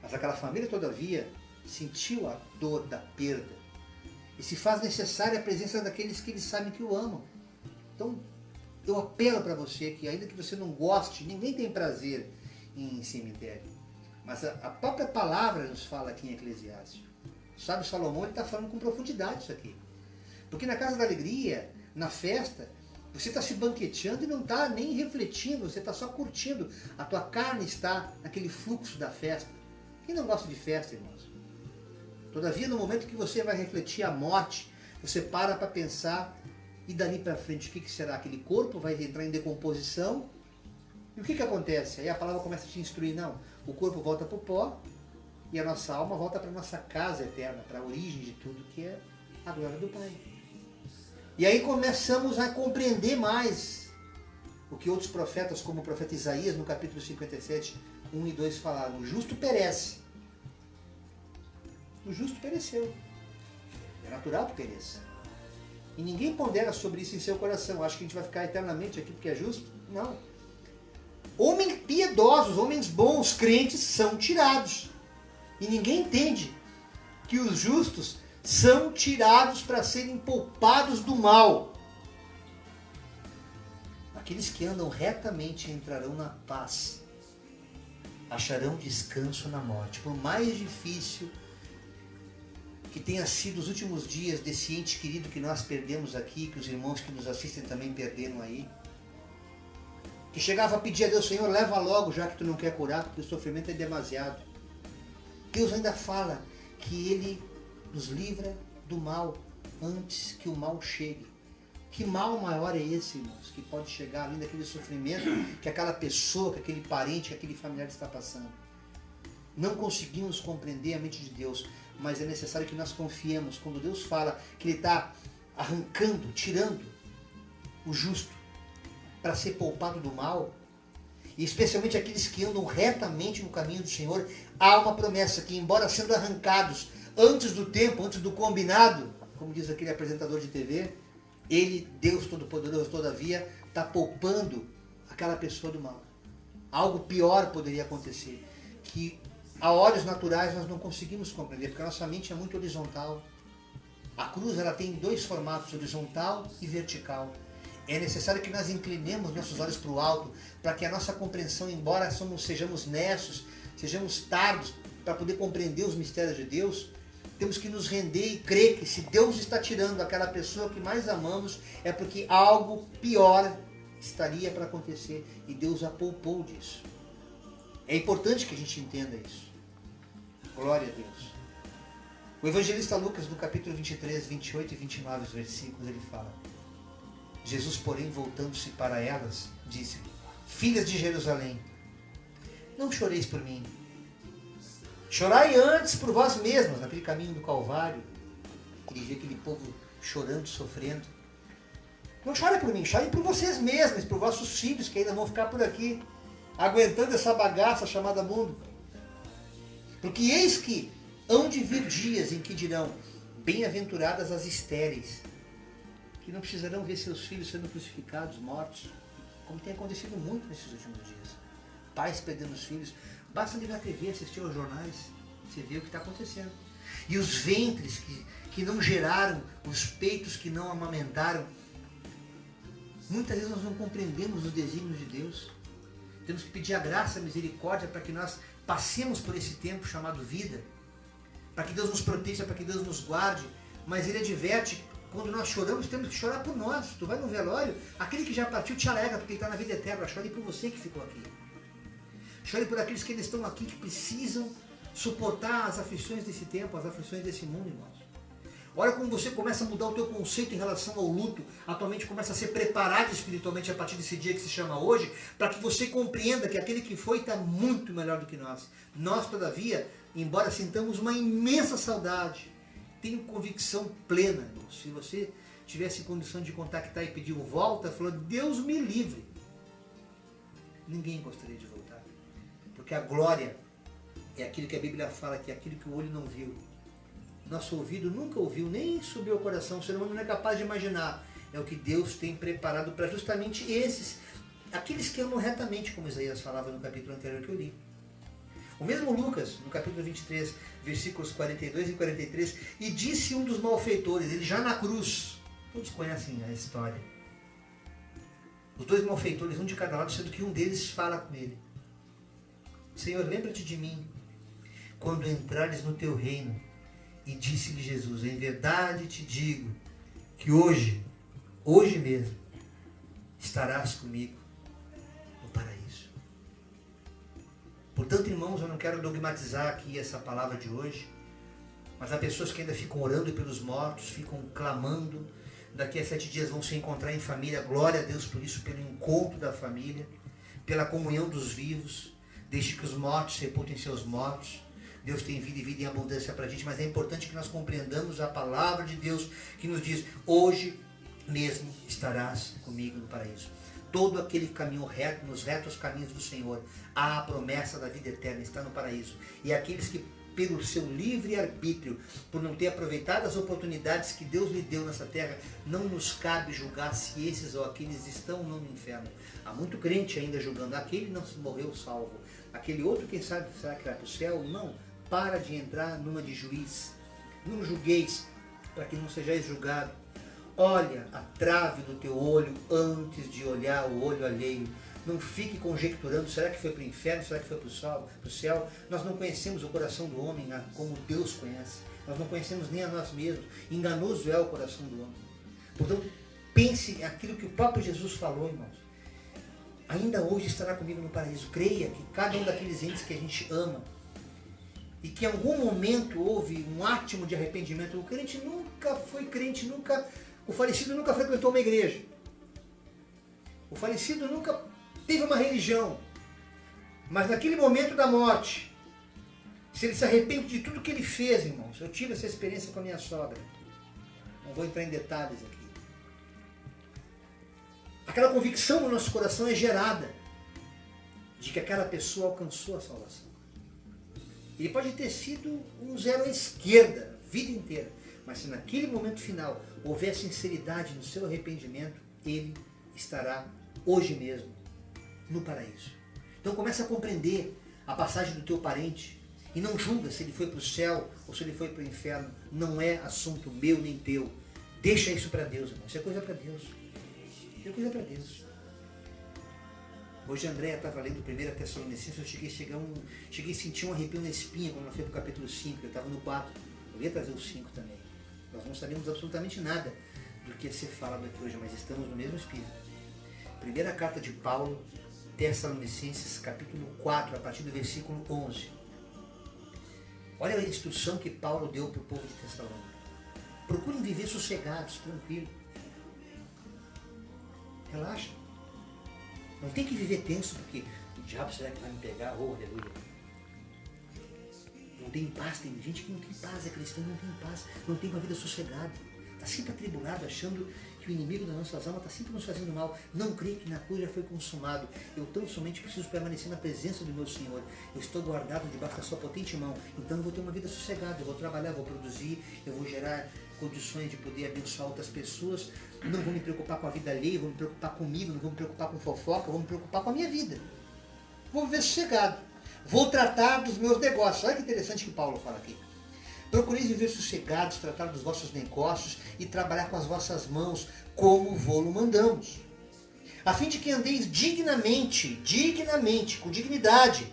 Mas aquela família, todavia, sentiu a dor da perda. E se faz necessária a presença daqueles que eles sabem que o amam. Então, eu apelo para você que, ainda que você não goste, ninguém tem prazer em cemitério. Mas a própria palavra nos fala aqui em Eclesiastes. Sabe, Salomão está falando com profundidade isso aqui. Porque na casa da alegria, na festa, você está se banqueteando e não está nem refletindo, você está só curtindo. A tua carne está naquele fluxo da festa. Quem não gosta de festa, irmãos? Todavia, no momento que você vai refletir a morte, você para pensar, e dali para frente, o que será? Aquele corpo vai entrar em decomposição. E o que acontece? Aí a palavra começa a te instruir. Não, o corpo volta para o pó, e a nossa alma volta para a nossa casa eterna, para a origem de tudo, que é a glória do Pai. E aí começamos a compreender mais o que outros profetas, como o profeta Isaías, no capítulo 57, 1 e 2 falaram. O justo perece. O justo pereceu. É natural que pereça. E ninguém pondera sobre isso em seu coração. Acho que a gente vai ficar eternamente aqui porque é justo? Não. Homens piedosos, homens bons, crentes, são tirados. E ninguém entende que os justos são tirados para serem poupados do mal. Aqueles que andam retamente entrarão na paz, acharão descanso na morte. Por mais difícil que tenha sido os últimos dias desse ente querido que nós perdemos aqui, que os irmãos que nos assistem também perderam aí, que chegava a pedir a Deus, Senhor, leva logo, já que tu não quer curar, porque o sofrimento é demasiado. Deus ainda fala que Ele nos livra do mal antes que o mal chegue. Que mal maior é esse, irmãos, que pode chegar além daquele sofrimento que aquela pessoa, que aquele parente, que aquele familiar está passando? Não conseguimos compreender a mente de Deus, mas é necessário que nós confiemos. Quando Deus fala que Ele está arrancando, tirando o justo para ser poupado do mal, e especialmente aqueles que andam retamente no caminho do Senhor, há uma promessa que, embora sendo arrancados antes do tempo, antes do combinado, como diz aquele apresentador de TV, Ele, Deus Todo-Poderoso, todavia, está poupando aquela pessoa do mal. Algo pior poderia acontecer, que a olhos naturais nós não conseguimos compreender, porque a nossa mente é muito horizontal. A cruz ela tem dois formatos, horizontal e vertical. É necessário que nós inclinemos nossos olhos para o alto, para que a nossa compreensão, embora sejamos nessos, sejamos tardos para poder compreender os mistérios de Deus, temos que nos render e crer que se Deus está tirando aquela pessoa que mais amamos, é porque algo pior estaria para acontecer e Deus a poupou disso. É importante que a gente entenda isso. Glória a Deus. O evangelista Lucas, no capítulo 23, 28 e 29, os versículos, ele fala: Jesus, porém, voltando-se para elas, disse-lhe: Filhas de Jerusalém, não choreis por mim. Chorai antes por vós mesmas, naquele caminho do Calvário. Ele vê aquele povo chorando, sofrendo. Não chorem por mim, chorem por vocês mesmos, por vossos filhos que ainda vão ficar por aqui, aguentando essa bagaça chamada mundo. Porque eis que hão de vir dias em que dirão, bem-aventuradas as estéreis, que não precisarão ver seus filhos sendo crucificados, mortos, como tem acontecido muito nesses últimos dias. Pais perdendo os filhos. Basta ligar a TV, assistir aos jornais, você vê o que está acontecendo. E os ventres que não geraram, os peitos que não amamentaram. Muitas vezes nós não compreendemos os desígnios de Deus. Temos que pedir a graça, a misericórdia, para que nós passemos por esse tempo chamado vida, para que Deus nos proteja, para que Deus nos guarde. Mas Ele adverte, quando nós choramos, temos que chorar por nós. Tu vai no velório, aquele que já partiu te alegra, porque ele está na vida eterna. Chore por você que ficou aqui. Chore por aqueles que ainda estão aqui, que precisam suportar as aflições desse tempo, as aflições desse mundo, irmãos. Olha como você começa a mudar o teu conceito em relação ao luto. A tua mente começa a ser preparada espiritualmente a partir desse dia que se chama hoje, para que você compreenda que aquele que foi está muito melhor do que nós. Nós, todavia, embora sintamos uma imensa saudade, tenho convicção plena, irmãos. Se você tivesse condição de contactar e pedir volta, falou, Deus me livre. Ninguém gostaria de voltar. Porque a glória é aquilo que a Bíblia fala, que é aquilo que o olho não viu. Nosso ouvido nunca ouviu, nem subiu ao coração. O ser humano não é capaz de imaginar. É o que Deus tem preparado para justamente esses, aqueles que amam retamente, como Isaías falava no capítulo anterior que eu li. O mesmo Lucas, no capítulo 23, versículos 42 e 43, e disse um dos malfeitores, ele já na cruz, todos conhecem a história. Os dois malfeitores, um de cada lado, sendo que um deles fala com ele. Senhor, lembra-te de mim, quando entrares no teu reino. E disse-lhe Jesus, em verdade te digo, que hoje mesmo, estarás comigo no paraíso. Portanto, irmãos, eu não quero dogmatizar aqui essa palavra de hoje, mas há pessoas que ainda ficam orando pelos mortos, ficam clamando, daqui a 7 dias vão se encontrar em família, glória a Deus por isso, pelo encontro da família, pela comunhão dos vivos, deixe que os mortos sepultem seus mortos. Deus tem vida e vida em abundância para a gente, mas é importante que nós compreendamos a palavra de Deus que nos diz, hoje mesmo estarás comigo no paraíso. Todo aquele que caminhou reto, nos retos caminhos do Senhor, há a promessa da vida eterna, está no paraíso. E aqueles que, pelo seu livre arbítrio, por não ter aproveitado as oportunidades que Deus lhe deu nessa terra, não nos cabe julgar se esses ou aqueles estão ou não no inferno. Há muito crente ainda julgando, aquele não morreu salvo, aquele outro, quem sabe, será que vai para o céu? Não. Para de entrar numa de juiz. Não julgueis, para que não sejais julgado. Olha a trave do teu olho antes de olhar o olho alheio. Não fique conjecturando, será que foi para o inferno, será que foi para o céu? Nós não conhecemos o coração do homem como Deus conhece. Nós não conhecemos nem a nós mesmos. Enganoso é o coração do homem. Portanto, pense em aquilo que o próprio Jesus falou, irmãos. Ainda hoje estará comigo no paraíso. Creia que cada um daqueles entes que a gente ama, e que em algum momento houve um átimo de arrependimento. O crente nunca foi crente, o falecido nunca frequentou uma igreja. O falecido nunca teve uma religião. Mas naquele momento da morte, se ele se arrepende de tudo que ele fez, irmãos, eu tive essa experiência com a minha sogra. Não vou entrar em detalhes aqui. Aquela convicção no nosso coração é gerada de que aquela pessoa alcançou a salvação. Ele pode ter sido um zero à esquerda a vida inteira, mas se naquele momento final houver sinceridade no seu arrependimento, ele estará hoje mesmo no paraíso. Então começa a compreender a passagem do teu parente e não julga se ele foi para o céu ou se ele foi para o inferno. Não é assunto meu nem teu. Deixa isso para Deus, irmão. Isso é coisa para Deus. Isso é coisa para Deus. Hoje a Andréia estava lendo 1 Tessalonicenses, eu cheguei a sentir um arrepio na espinha quando ela foi para o capítulo 5, eu estava no 4, eu ia trazer o 5 também. Nós não sabemos absolutamente nada do que ia ser falado aqui hoje, mas estamos no mesmo espírito. Primeira carta de Paulo, Tessalonicenses, capítulo 4, a partir do versículo 11. Olha a instrução que Paulo deu para o povo de Tessalônica. Procurem viver sossegados, tranquilos. Relaxa. Não tem que viver tenso, porque o diabo será que vai me pegar? Oh, aleluia. Não tem paz, tem gente que não tem paz, é cristão, não tem paz, não tem uma vida sossegada. está sempre atribulado, achando que o inimigo das nossas almas está sempre nos fazendo mal. Não crê que na cruz já foi consumado. Eu tão somente preciso permanecer na presença do meu Senhor. Eu estou guardado debaixo da sua potente mão. Então eu vou ter uma vida sossegada, eu vou trabalhar, vou produzir, eu vou gerar condições de poder abençoar outras pessoas. Não vou me preocupar com a vida alheia, vou me preocupar comigo, não vou me preocupar com fofoca, vou me preocupar com a minha vida. Vou viver sossegado. Vou tratar dos meus negócios. Olha que interessante que Paulo fala aqui. Procureis viver sossegados, tratar dos vossos negócios e trabalhar com as vossas mãos, como vô-lo mandamos. A fim de que andeis dignamente, com dignidade,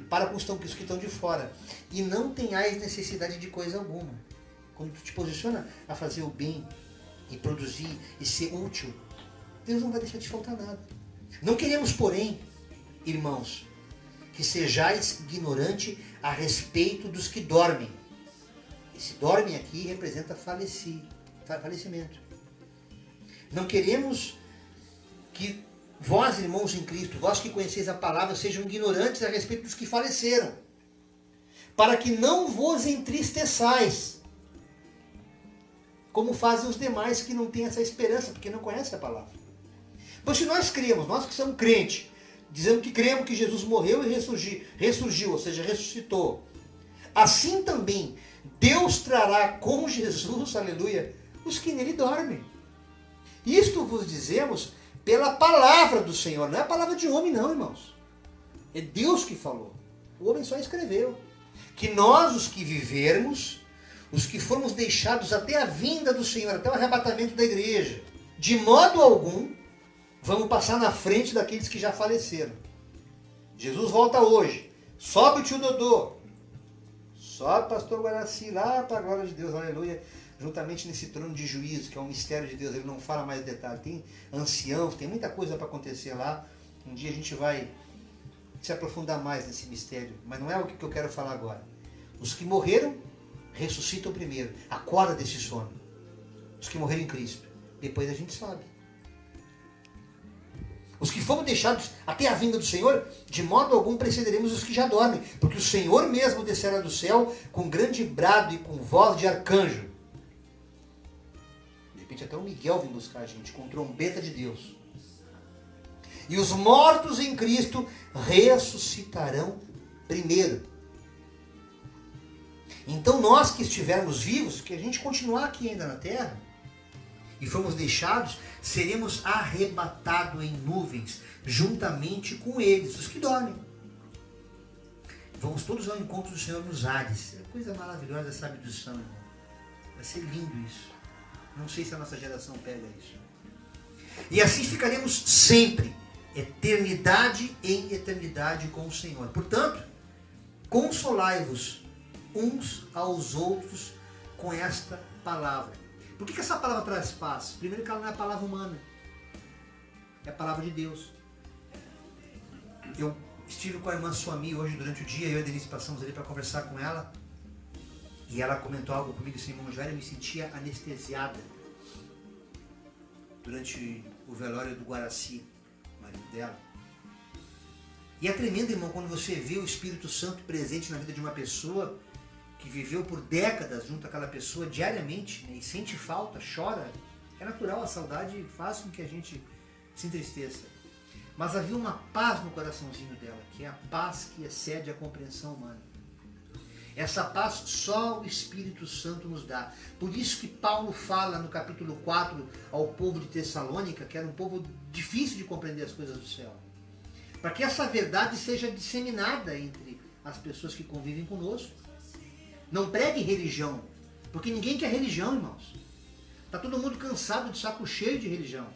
para com os que estão de fora. E não tenhais necessidade de coisa alguma. Quando tu te posiciona a fazer o bem e produzir e ser útil, Deus não vai deixar de faltar nada. Não queremos, porém, irmãos, que sejais ignorante a respeito dos que dormem. Esse dormem aqui representa falecimento. Não queremos que vós, irmãos em Cristo, vós que conheceis a palavra, sejam ignorantes a respeito dos que faleceram, para que não vos entristeçais, como fazem os demais que não têm essa esperança, porque não conhecem a palavra. Pois se nós cremos, nós que somos crentes, dizendo que cremos que Jesus morreu e ressurgiu, ou seja, ressuscitou, assim também Deus trará com Jesus, aleluia, os que nele dormem. Isto vos dizemos pela palavra do Senhor, não é a palavra de homem não, irmãos. É Deus que falou. O homem só escreveu. Que nós, os que vivermos, os que formos deixados até a vinda do Senhor, até o arrebatamento da igreja, de modo algum, vamos passar na frente daqueles que já faleceram. Jesus volta hoje. Sobe o tio Dodô. Sobe o pastor Guaraci lá para a glória de Deus, aleluia. Juntamente nesse trono de juízo, que é um mistério de Deus. Ele não fala mais detalhes. Tem anciãos, tem muita coisa para acontecer lá. Um dia a gente vai se aprofundar mais nesse mistério. Mas não é o que eu quero falar agora. Os que morreram, ressuscitam primeiro. Acorda desse sono. Os que morreram em Cristo. Depois a gente sobe. Os que fomos deixados até a vinda do Senhor, de modo algum precederemos os que já dormem, porque o Senhor mesmo descerá do céu com grande brado e com voz de arcanjo. De repente até o Miguel vem buscar a gente, com trombeta de Deus. E os mortos em Cristo ressuscitarão primeiro. Então nós que estivermos vivos, que a gente continuar aqui ainda na terra, e fomos deixados, seremos arrebatados em nuvens, juntamente com eles, os que dormem. Vamos todos ao encontro do Senhor nos ares. É coisa maravilhosa essa abdução, irmão. Vai ser lindo isso. Não sei se a nossa geração pega isso. E assim ficaremos sempre, eternidade em eternidade com o Senhor. Portanto, consolai-vos uns aos outros com esta palavra. Por que essa palavra traz paz? Primeiro que ela não é a palavra humana. É a palavra de Deus. Eu estive com a irmã Suami hoje durante o dia, eu e a Denise passamos ali para conversar com ela. E ela comentou algo comigo assim, irmão Jair, eu me sentia anestesiada durante o velório do Guaraci, marido dela. E é tremendo, irmão, quando você vê o Espírito Santo presente na vida de uma pessoa que viveu por décadas junto àquela pessoa diariamente, né, e sente falta, chora. É natural, a saudade faz com que a gente se entristeça. Mas havia uma paz no coraçãozinho dela, que é a paz que excede a compreensão humana. Essa paz só o Espírito Santo nos dá. Por isso que Paulo fala no capítulo 4 ao povo de Tessalônica, que era um povo difícil de compreender as coisas do céu. Para que essa verdade seja disseminada entre as pessoas que convivem conosco. Não pregue religião, porque ninguém quer religião, irmãos. Está todo mundo cansado de saco cheio de religião.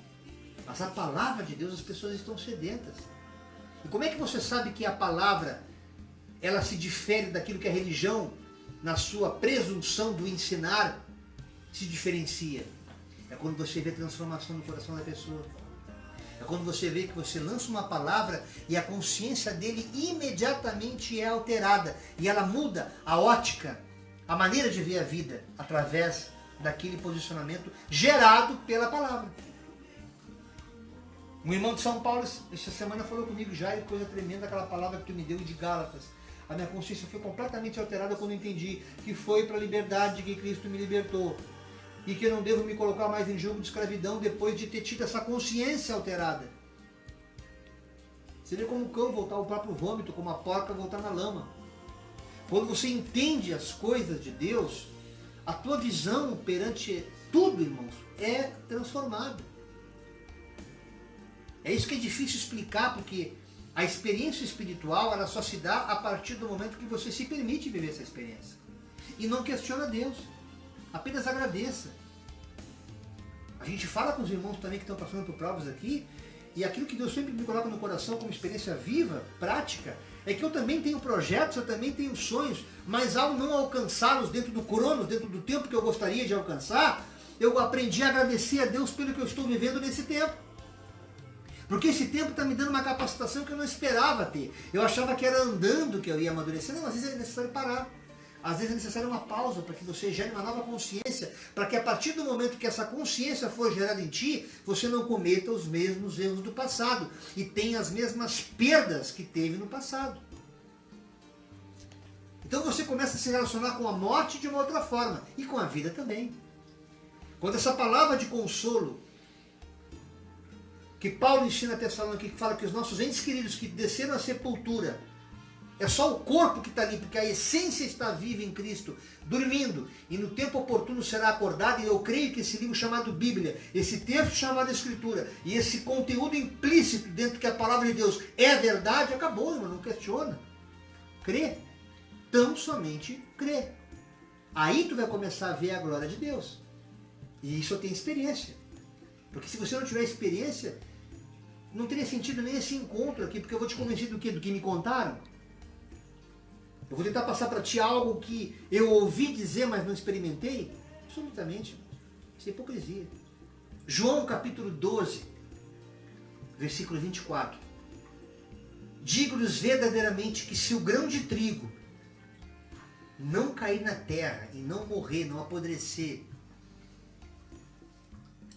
Mas a palavra de Deus, as pessoas estão sedentas. E como é que você sabe que a palavra, ela se difere daquilo que a religião, na sua presunção do ensinar, se diferencia? É quando você vê transformação no coração da pessoa. É quando você vê que você lança uma palavra e a consciência dele imediatamente é alterada. E ela muda a ótica, a maneira de ver a vida, através daquele posicionamento gerado pela palavra. Um irmão de São Paulo, essa semana, falou comigo, Jair, coisa tremenda, aquela palavra que tu me deu de Gálatas. A minha consciência foi completamente alterada quando eu entendi que foi para a liberdade que Cristo me libertou. e que eu não devo me colocar mais em julgo de escravidão depois de ter tido essa consciência alterada. Seria como o cão voltar ao próprio vômito, como a porca voltar na lama. Quando você entende as coisas de Deus, a tua visão perante tudo, irmãos, é transformada. É isso que é difícil explicar, porque a experiência espiritual, ela só se dá a partir do momento que você se permite viver essa experiência. E não questiona Deus. Apenas agradeça. A gente fala com os irmãos também que estão passando por provas aqui, e aquilo que Deus sempre me coloca no coração como experiência viva, prática, é que eu também tenho projetos, eu também tenho sonhos, mas ao não alcançá-los dentro do cronos, dentro do tempo que eu gostaria de alcançar, eu aprendi a agradecer a Deus pelo que eu estou vivendo nesse tempo. Porque esse tempo está me dando uma capacitação que eu não esperava ter. Eu achava que era andando que eu ia amadurecer. Não, às vezes é necessário parar. Às vezes é necessário uma pausa para que você gere uma nova consciência, para que a partir do momento que essa consciência for gerada em ti, você não cometa os mesmos erros do passado e tenha as mesmas perdas que teve no passado. Então você começa a se relacionar com a morte de uma outra forma e com a vida também. Quando essa palavra de consolo que Paulo ensina a Tessalônica, que fala que os nossos entes queridos que desceram à sepultura, é só o corpo que está ali, porque a essência está viva em Cristo, dormindo, e no tempo oportuno será acordado, e eu creio que esse livro chamado Bíblia, esse texto chamado Escritura, e esse conteúdo implícito dentro que a palavra de Deus é verdade, acabou, irmão, não questiona. Crê. Tão somente crê. Aí tu vai começar a ver a glória de Deus. E isso eu tenho experiência. Porque se você não tiver experiência, não teria sentido nem esse encontro aqui, porque eu vou te convencer do quê? Do que me contaram? Eu vou tentar passar para ti algo que eu ouvi dizer, mas não experimentei? Absolutamente. Isso é hipocrisia. João capítulo 12, versículo 24. Digo-lhes verdadeiramente que se o grão de trigo não cair na terra e não morrer, não apodrecer,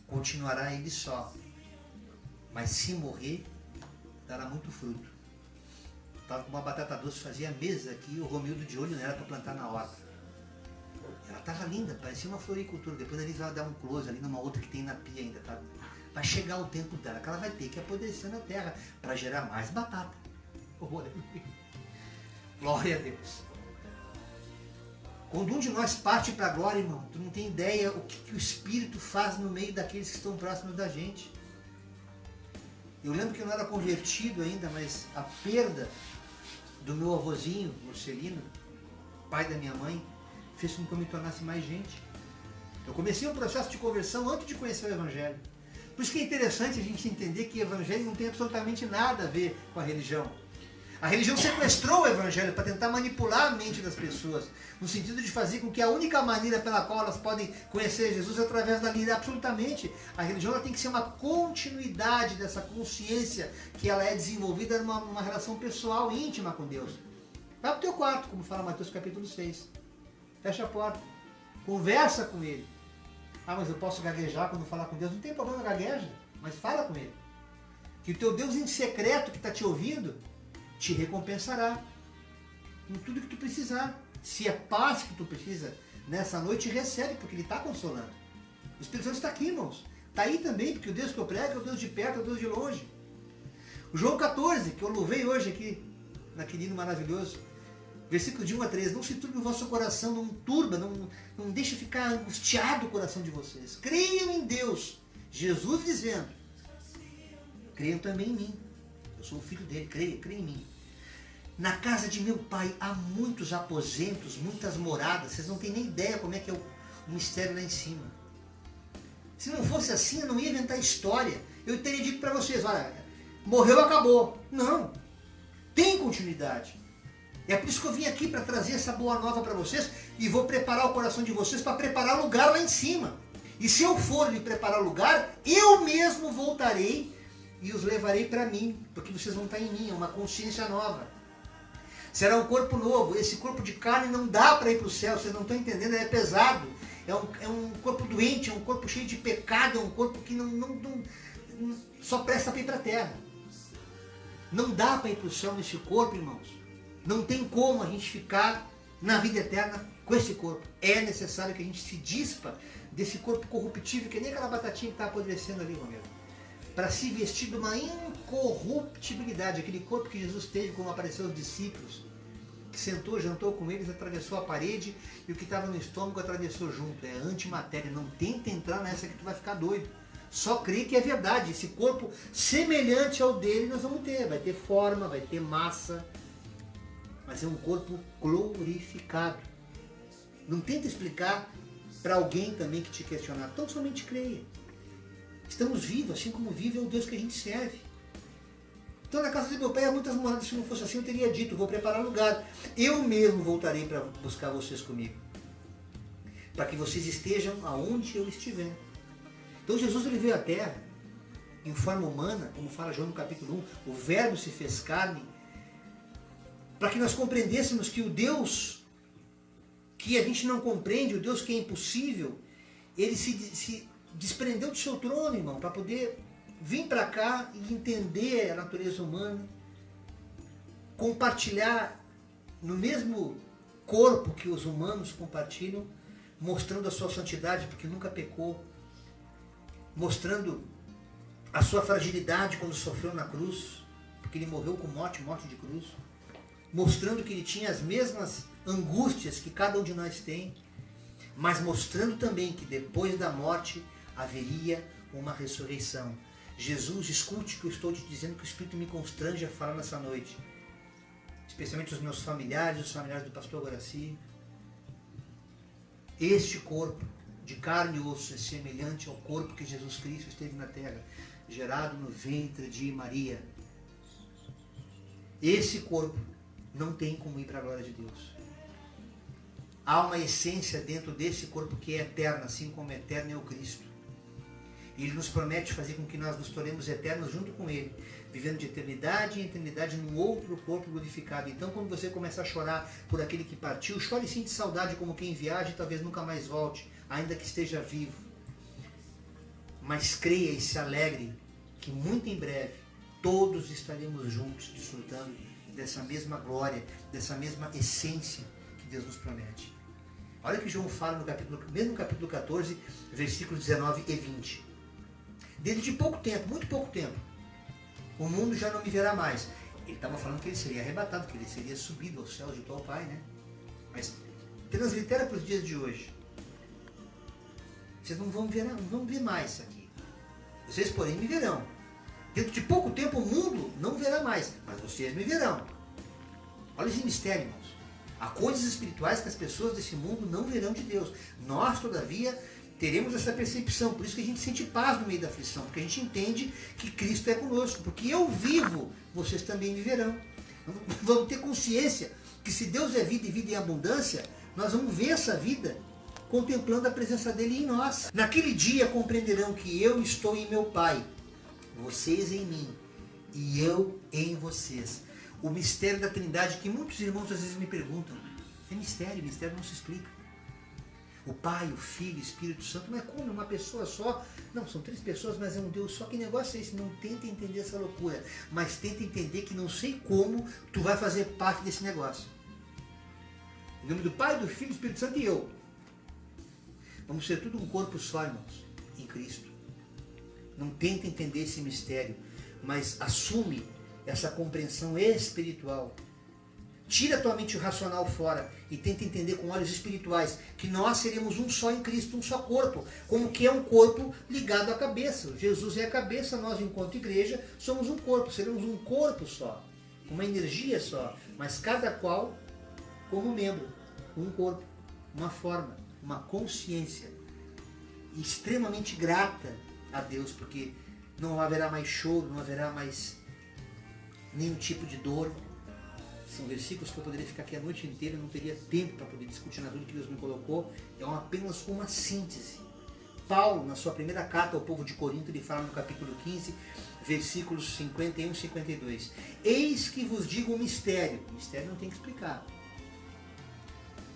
continuará ele só. Mas se morrer, dará muito fruto. Estava com uma batata doce, fazia mesa aqui, o Romildo de olho nela para plantar na horta. Ela estava linda, parecia uma floricultura. Depois a Elisa vai dar um close ali numa outra que tem na pia ainda, tá? Vai chegar o tempo dela, que ela vai ter que apodrecer na terra para gerar mais batata. Glória a Deus. Quando um de nós parte para a glória, irmão, tu não tem ideia o que o Espírito faz no meio daqueles que estão próximos da gente. Eu lembro que eu não era convertido ainda, mas a perda do meu avôzinho, Marcelino, pai da minha mãe, fez com que eu me tornasse mais gente. Eu comecei um processo de conversão antes de conhecer o Evangelho. Por isso que é interessante a gente entender que o Evangelho não tem absolutamente nada a ver com a religião. A religião sequestrou o Evangelho para tentar manipular a mente das pessoas, no sentido de fazer com que a única maneira pela qual elas podem conhecer Jesus é através da lei. Absolutamente. A religião ela tem que ser uma continuidade dessa consciência que ela é desenvolvida numa relação pessoal, íntima com Deus. Vai para o teu quarto, como fala Mateus capítulo 6. Fecha a porta. Conversa com Ele. Ah, mas eu posso gaguejar quando falar com Deus. Não tem problema, gagueja, mas fala com Ele. Que o teu Deus em secreto que está te ouvindo te recompensará em tudo que tu precisar. Se é paz que tu precisa, nessa noite recebe, porque Ele está consolando. O Espírito Santo está aqui, irmãos. Está aí também, porque o Deus que eu prego é o Deus de perto, é o Deus de longe. O João 14, que eu louvei hoje aqui, naquele hino maravilhoso, versículo de 1 a 3, não se turbe o vosso coração, não turba, não deixe ficar angustiado o coração de vocês. Creiam em Deus. Jesus dizendo, creiam também em mim. Eu sou o filho dele, creia em mim. Na casa de meu pai há muitos aposentos, muitas moradas. Vocês não têm nem ideia como é que é o mistério lá em cima. Se não fosse assim, eu não ia inventar história. Eu teria dito para vocês, olha, morreu, acabou. Não. Tem continuidade. É por isso que eu vim aqui para trazer essa boa nova para vocês e vou preparar o coração de vocês para preparar lugar lá em cima. E se eu for lhe preparar lugar, eu mesmo voltarei e os levarei para mim, porque vocês vão estar em mim, é uma consciência nova. Será um corpo novo. Esse corpo de carne não dá para ir para o céu, vocês não estão entendendo, é pesado. É um corpo doente, é um corpo cheio de pecado, é um corpo que não só presta para ir para a terra. Não dá para ir para o céu nesse corpo, irmãos. Não tem como a gente ficar na vida eterna com esse corpo. É necessário que a gente se dispa desse corpo corruptível, que nem aquela batatinha que está apodrecendo ali, Romero, para se vestir de uma incorruptibilidade, aquele corpo que Jesus teve como apareceu aos discípulos, que sentou, jantou com eles, atravessou a parede e o que estava no estômago atravessou junto. É antimatéria, não tenta entrar nessa que tu vai ficar doido. Só crê que é verdade. Esse corpo semelhante ao dele nós vamos ter. Vai ter forma, vai ter massa, mas é um corpo glorificado. Não tenta explicar para alguém também que te questionar. Tão somente creia. Estamos vivos, assim como vive é o Deus que a gente serve. Então na casa de meu pai há muitas moradas. Se não fosse assim eu teria dito, vou preparar lugar. Eu mesmo voltarei para buscar vocês comigo. Para que vocês estejam aonde eu estiver. Então Jesus ele veio à terra em forma humana, como fala João no capítulo 1, o verbo se fez carne, para que nós compreendêssemos que o Deus que a gente não compreende, o Deus que é impossível, ele se desprendeu do seu trono, irmão, para poder vir para cá e entender a natureza humana, compartilhar no mesmo corpo que os humanos compartilham, mostrando a sua santidade, porque nunca pecou, mostrando a sua fragilidade quando sofreu na cruz, porque ele morreu com morte de cruz, mostrando que ele tinha as mesmas angústias que cada um de nós tem, mas mostrando também que depois da morte haveria uma ressurreição. Jesus, escute o que eu estou te dizendo, que o Espírito me constrange a falar nessa noite, especialmente os meus familiares, os familiares do pastor Guaraci. Este corpo de carne e osso é semelhante ao corpo que Jesus Cristo esteve na terra, gerado no ventre de Maria. Esse corpo não tem como ir para a glória de Deus. Há uma essência dentro desse corpo que é eterna, assim como eterno é o Cristo. E Ele nos promete fazer com que nós nos tornemos eternos junto com Ele, vivendo de eternidade em eternidade num outro corpo glorificado. Então, quando você começar a chorar por aquele que partiu, chore sim de saudade como quem viaja e talvez nunca mais volte, ainda que esteja vivo. Mas creia e se alegre que muito em breve todos estaremos juntos, desfrutando dessa mesma glória, dessa mesma essência que Deus nos promete. Olha o que João fala no mesmo capítulo 14, versículos 19 e 20. Dentro de pouco tempo, muito pouco tempo, o mundo já não me verá mais. Ele estava falando que ele seria arrebatado, que ele seria subido aos céus junto ao Pai, né? Mas translitera para os dias de hoje. Vocês não vão ver mais isso aqui. Vocês, porém, me verão. Dentro de pouco tempo o mundo não verá mais, mas vocês me verão. Olha esse mistério, irmãos. Há coisas espirituais que as pessoas desse mundo não verão de Deus. Nós, todavia, teremos essa percepção. Por isso que a gente sente paz no meio da aflição, porque a gente entende que Cristo é conosco. Porque eu vivo, vocês também me verão. Vamos ter consciência que se Deus é vida e vida em abundância, nós vamos ver essa vida contemplando a presença dele em nós. Naquele dia compreenderão que eu estou em meu Pai, vocês em mim e eu em vocês. O mistério da Trindade que muitos irmãos às vezes me perguntam. É mistério não se explica. O Pai, o Filho, o Espírito Santo, mas como? Uma pessoa só? Não, são 3 pessoas, mas é um Deus só. Que negócio é esse? Não tenta entender essa loucura, mas tenta entender que não sei como tu vai fazer parte desse negócio. Em nome do Pai, do Filho, do Espírito Santo e eu. Vamos ser tudo um corpo só, irmãos, em Cristo. Não tenta entender esse mistério, mas assume essa compreensão espiritual. Tira a tua mente racional fora e tenta entender com olhos espirituais que nós seremos um só em Cristo, um só corpo, como que é um corpo ligado à cabeça. Jesus é a cabeça, nós enquanto igreja somos um corpo, seremos um corpo só, uma energia só, mas cada qual como membro, um corpo, uma forma, uma consciência extremamente grata a Deus, porque não haverá mais choro, não haverá mais nenhum tipo de dor. São versículos que eu poderia ficar aqui a noite inteira, não teria tempo para poder discutir na tudo que Deus me colocou. É apenas uma síntese. Paulo, na sua primeira carta ao povo de Corinto, ele fala no capítulo 15, versículos 51 e 52. Eis que vos digo um mistério. Mistério não tem que explicar.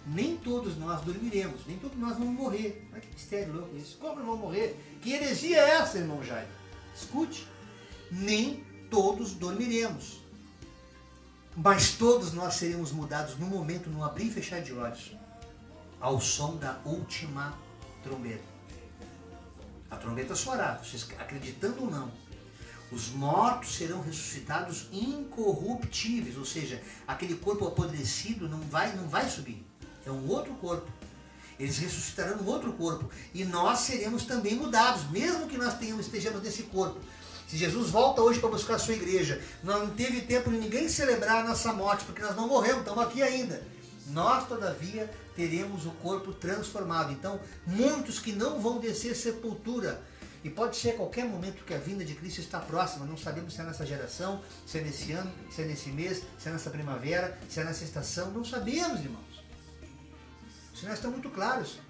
Nem todos nós dormiremos, nem todos nós vamos morrer. Olha que mistério louco isso. Como não vamos morrer? Que heresia é essa, irmão Jair? Escute. Nem todos dormiremos, mas todos nós seremos mudados no momento, no abrir e fechar de olhos, ao som da última trombeta. A trombeta soará, vocês acreditando ou não. Os mortos serão ressuscitados incorruptíveis, ou seja, aquele corpo apodrecido não vai subir. É um outro corpo. Eles ressuscitarão um outro corpo. E nós seremos também mudados, mesmo que nós estejamos nesse corpo. Se Jesus volta hoje para buscar a sua igreja, não teve tempo de ninguém celebrar a nossa morte, porque nós não morremos, estamos aqui ainda. Nós, todavia, teremos o corpo transformado. Então, muitos que não vão descer sepultura, e pode ser a qualquer momento que a vinda de Cristo está próxima, não sabemos se é nessa geração, se é nesse ano, se é nesse mês, se é nessa primavera, se é nessa estação, não sabemos, irmãos. Os sinais estão muito claros.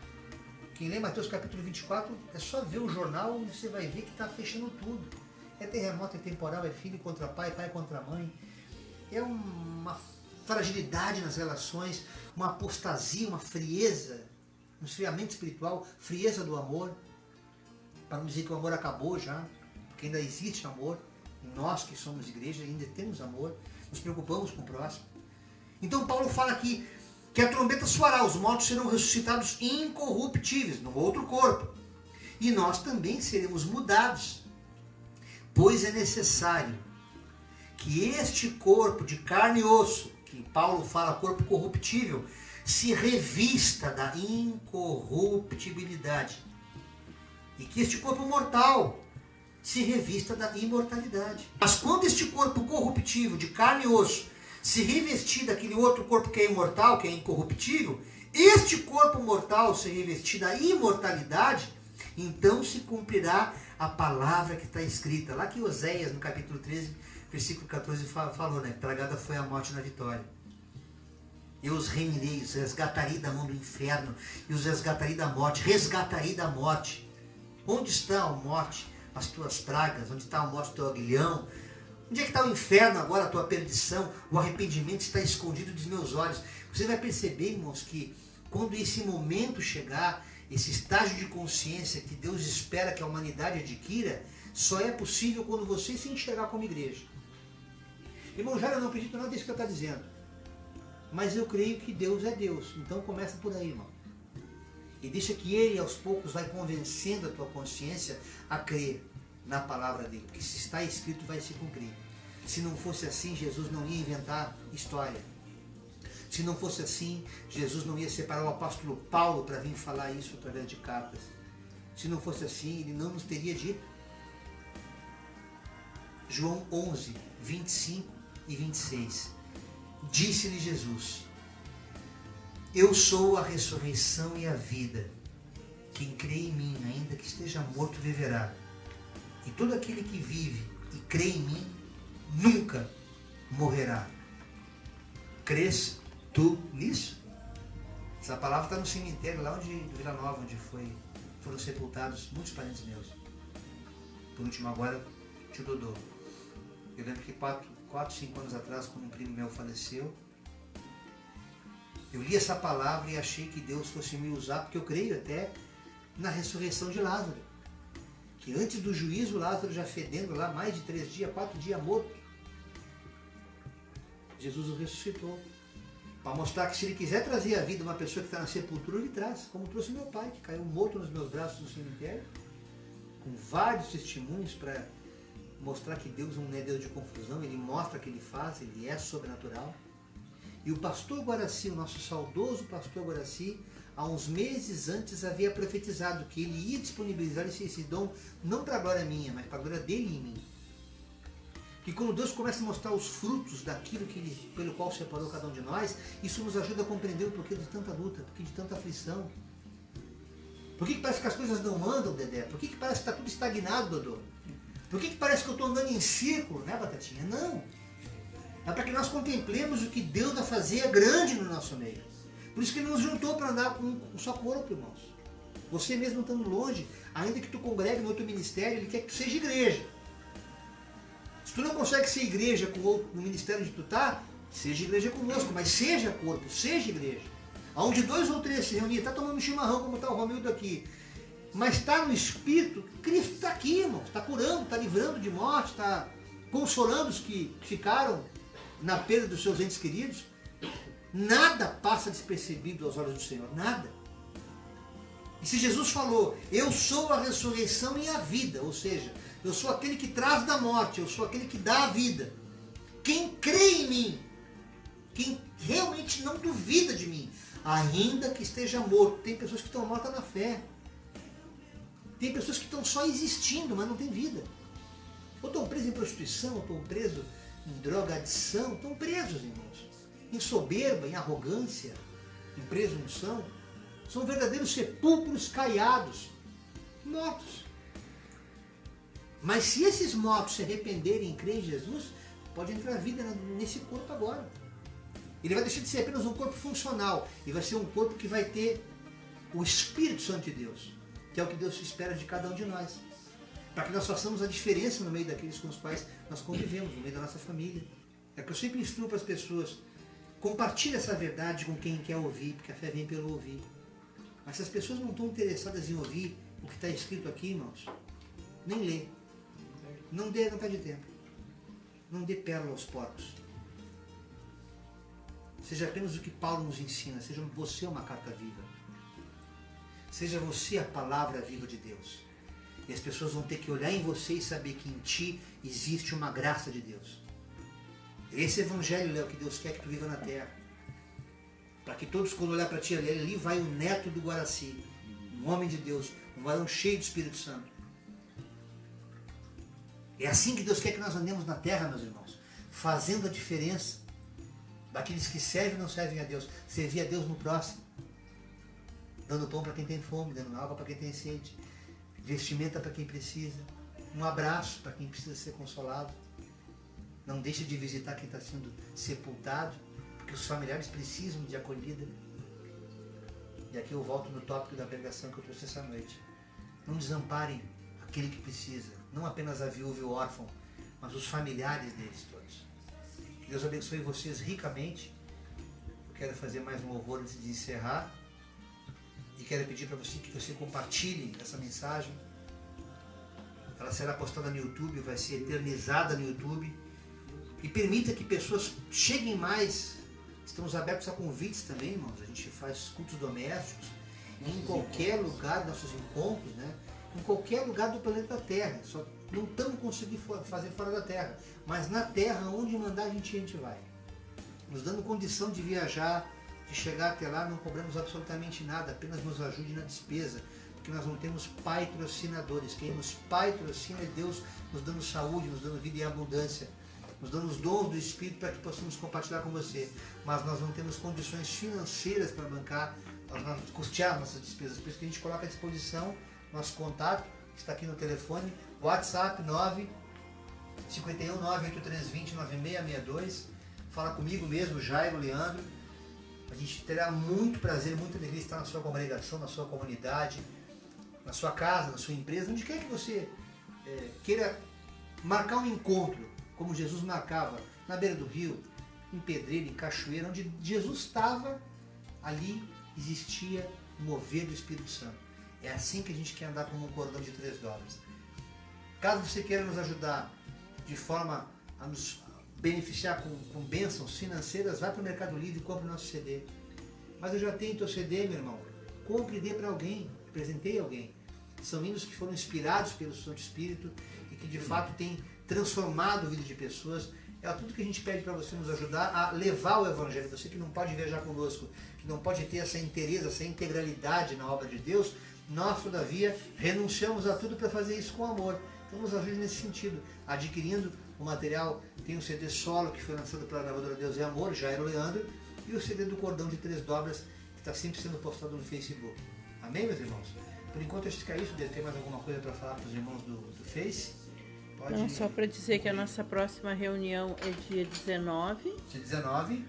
Quem lê Mateus capítulo 24, é só ver o jornal e você vai ver que está fechando tudo. É terremoto, é temporal, é filho contra pai, pai contra mãe. É uma fragilidade nas relações, uma apostasia, uma frieza, um esfriamento espiritual, frieza do amor. Para não dizer que o amor acabou já, porque ainda existe amor. E nós que somos igreja ainda temos amor, nos preocupamos com o próximo. Então Paulo fala aqui que a trombeta soará, os mortos serão ressuscitados incorruptíveis, no outro corpo. E nós também seremos mudados, pois é necessário que este corpo de carne e osso, que Paulo fala corpo corruptível, se revista da incorruptibilidade. E que este corpo mortal se revista da imortalidade. Mas quando este corpo corruptível de carne e osso se revestir daquele outro corpo que é imortal, que é incorruptível, este corpo mortal se revestir da imortalidade, então se cumprirá a palavra que está escrita. Lá que Oséias, no capítulo 13, versículo 14, falou, né? Tragada foi a morte na vitória. Eu os remirei, os resgatarei da mão do inferno, e os resgatarei da morte, resgatarei da morte. Onde está a morte, as tuas pragas? Onde está a morte, o teu aguilhão? Onde é que está o inferno agora, a tua perdição? O arrependimento está escondido dos meus olhos. Você vai perceber, irmãos, que quando esse momento chegar, esse estágio de consciência que Deus espera que a humanidade adquira, só é possível quando você se enxergar como igreja. Irmão, já eu não acredito nada disso que eu estou dizendo. Mas eu creio que Deus é Deus. Então começa por aí, irmão. E deixa que Ele, aos poucos, vai convencendo a tua consciência a crer na palavra dele. Porque se está escrito, vai se cumprir. Se não fosse assim, Jesus não ia inventar história. Se não fosse assim, Jesus não ia separar o apóstolo Paulo para vir falar isso através de cartas. Se não fosse assim, ele não nos teria dito. João 11, 25 e 26. Disse-lhe Jesus: eu sou a ressurreição e a vida. Quem crê em mim, ainda que esteja morto, viverá. E todo aquele que vive e crê em mim, nunca morrerá. Crês tu nisso? Essa palavra está no cemitério, lá onde, do Vila Nova, onde foram sepultados muitos parentes meus. Por último agora, tio Dodô. Eu lembro que 4, 5 anos atrás, quando um primo meu faleceu, eu li essa palavra e achei que Deus fosse me usar, porque eu creio até na ressurreição de Lázaro. Que antes do juízo, Lázaro já fedendo lá mais de 3 dias, 4 dias morto. Jesus o ressuscitou. Para mostrar que se ele quiser trazer à vida uma pessoa que está na sepultura, ele traz. Como trouxe meu pai, que caiu morto nos meus braços no cemitério. Com vários testemunhos para mostrar que Deus não é Deus de confusão. Ele mostra que ele faz, ele é sobrenatural. E o pastor Guaraci, o nosso saudoso pastor Guaraci, há uns meses antes havia profetizado que ele ia disponibilizar esse dom, não para a glória minha, mas para a glória dele em mim. Que quando Deus começa a mostrar os frutos daquilo pelo qual separou cada um de nós, isso nos ajuda a compreender o porquê de tanta luta, porquê de tanta aflição. Por que parece que as coisas não andam, Dedé? Por que parece que está tudo estagnado, Dodô? Por que parece que eu estou andando em círculo, né, Batatinha? Não. É para que nós contemplemos o que Deus vai fazer grande no nosso meio. Por isso que Ele nos juntou para andar com um só corpo, irmãos. Você mesmo estando longe, ainda que tu congregue no outro ministério, Ele quer que tu seja igreja. Se tu não consegue ser igreja no ministério onde tu está, seja igreja conosco, mas seja corpo, seja igreja. Onde 2 ou 3 se reunirem, está tomando um chimarrão como está o Romildo aqui, mas está no Espírito, Cristo está aqui, irmão, está curando, está livrando de morte, está consolando os que ficaram na perda dos seus entes queridos. Nada passa despercebido aos olhos do Senhor, nada. E se Jesus falou, eu sou a ressurreição e a vida, ou seja, eu sou aquele que traz da morte, eu sou aquele que dá a vida. Quem crê em mim, quem realmente não duvida de mim, ainda que esteja morto. Tem pessoas que estão mortas na fé. Tem pessoas que estão só existindo, mas não tem vida. Ou estão presos em prostituição, ou estão presos em drogadição, estão presos, irmãos. Em soberba, em arrogância, em presunção. São verdadeiros sepulcros caiados, mortos. Mas se esses mortos se arrependerem e crerem em Jesus, pode entrar vida nesse corpo agora. Ele vai deixar de ser apenas um corpo funcional e vai ser um corpo que vai ter o Espírito Santo de Deus, que é o que Deus espera de cada um de nós, para que nós façamos a diferença no meio daqueles com os quais nós convivemos, no meio da nossa família. É que eu sempre instruo para as pessoas, compartilhe essa verdade com quem quer ouvir, porque a fé vem pelo ouvir. Mas se as pessoas não estão interessadas em ouvir o que está escrito aqui, irmãos, nem lê. Não perde tempo. Não dê pérola aos porcos. Seja apenas o que Paulo nos ensina. Seja você uma carta viva. Seja você a palavra viva de Deus. E as pessoas vão ter que olhar em você e saber que em ti existe uma graça de Deus. Esse evangelho, Léo, que Deus quer que tu viva na terra. Para que todos, quando olhar para ti, ali vai o neto do Guaraci, um homem de Deus, um varão cheio do Espírito Santo. É assim que Deus quer que nós andemos na terra, meus irmãos, fazendo a diferença daqueles que servem e não servem a Deus. Servir a Deus no próximo, dando pão para quem tem fome, dando água para quem tem sede, vestimenta para quem precisa, um abraço para quem precisa ser consolado. Não deixe de visitar quem está sendo sepultado, porque os familiares precisam de acolhida. E aqui eu volto no tópico da pregação que eu trouxe essa noite. Não desamparem aquele que precisa, não apenas a viúva e o órfão, mas os familiares deles todos. Que Deus abençoe vocês ricamente. Eu quero fazer mais um louvor antes de encerrar. E quero pedir para você que você compartilhe essa mensagem. Ela será postada no YouTube, vai ser eternizada no YouTube. E permita que pessoas cheguem mais. Estamos abertos a convites também, irmãos. A gente faz cultos domésticos em qualquer lugar, nossos encontros, né? Em qualquer lugar do planeta Terra. Só não estamos conseguindo fazer fora da Terra. Mas na Terra, onde mandar a gente vai. Nos dando condição de viajar, de chegar até lá, não cobramos absolutamente nada, apenas nos ajude na despesa, porque nós não temos patrocinadores. Quem nos patrocina é Deus, nos dando saúde, nos dando vida e abundância, nos dando os dons do Espírito para que possamos compartilhar com você. Mas nós não temos condições financeiras para bancar, para custear nossas despesas, por isso que a gente coloca à disposição nosso contato, que está aqui no telefone, WhatsApp 951-98320-9662. Fala comigo mesmo, Jairo Leandro. A gente terá muito prazer, muita alegria estar na sua congregação, na sua comunidade, na sua casa, na sua empresa, onde quer que você queira marcar um encontro, como Jesus marcava, na beira do rio, em Pedreira, em Cachoeira, onde Jesus estava, ali existia o mover do Espírito Santo. É assim que a gente quer andar como um cordão de 3 dobras. Caso você queira nos ajudar de forma a nos beneficiar com bênçãos financeiras, vai para o Mercado Livre e compre o nosso CD. Mas eu já tenho teu CD, meu irmão. Compre e dê para alguém, presenteie alguém. São hinos que foram inspirados pelo Santo Espírito e que de fato têm transformado a vida de pessoas. É tudo que a gente pede para você nos ajudar a levar o Evangelho. Você que não pode viajar conosco, que não pode ter essa inteireza, essa integralidade na obra de Deus, nós, todavia, renunciamos a tudo para fazer isso com amor. Então nos ajude nesse sentido, adquirindo o material. Tem o CD solo que foi lançado pela gravadora Deus é Amor, Jairo Leandro, e o CD do Cordão de 3 Dobras, que está sempre sendo postado no Facebook. Amém, meus irmãos? Por enquanto acho que é isso. Deve ter mais alguma coisa para falar para os irmãos do Face? Pode... Não, só para dizer que a nossa próxima reunião é dia 19. Dia 19.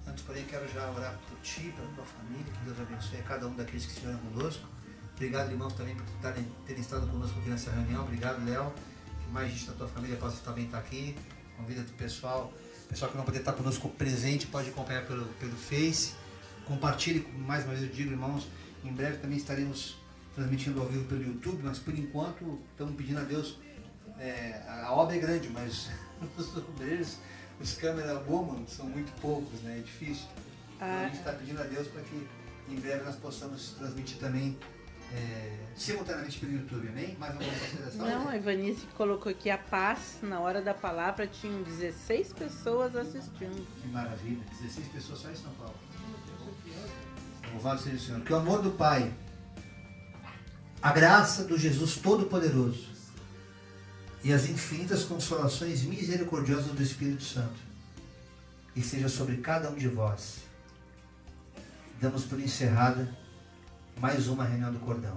Antes, porém, quero já orar por ti, pela tua família, que Deus abençoe a cada um daqueles que estiveram conosco. Obrigado, irmãos, também por terem estado conosco aqui nessa reunião. Obrigado, Léo. Que mais gente da tua família possa também estar aqui. Convida o pessoal que não poder estar conosco presente, pode acompanhar pelo Face. Compartilhe, mais uma vez eu digo, irmãos, em breve também estaremos transmitindo ao vivo pelo YouTube, mas por enquanto estamos pedindo a Deus, a obra é grande, mas os obreiros, os câmeras woman são muito poucos, né? É difícil. Então a gente está pedindo a Deus para que em breve nós possamos transmitir também simultaneamente pelo YouTube, amém? Mais alguma consideração? Não, a Ivanice colocou aqui a paz, na hora da palavra tinham 16 pessoas assistindo. Que maravilha, 16 pessoas só em São Paulo. Louvado seja o Senhor. Que o amor do Pai, a graça do Jesus Todo-Poderoso e as infinitas consolações misericordiosas do Espírito Santo esteja sobre cada um de vós. Damos por encerrada mais uma reunião do cordão.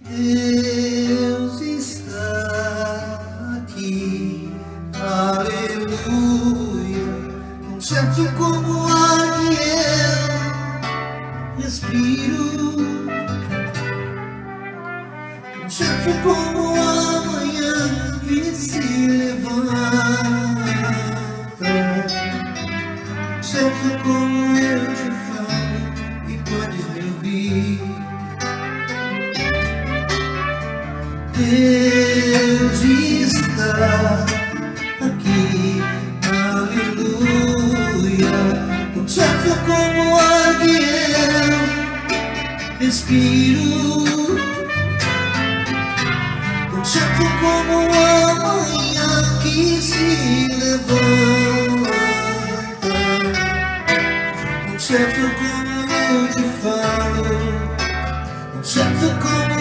Deus está aqui, aleluia, tão certo como ar que eu respiro, tão certo como a manhã que se levanta, tão certo como eu te falo e podes me ouvir. Deus está aqui, aleluia, tão certo como ar que eu respiro, tão certo como a manhã que se levanta, tão certo como eu te falo, tão certo como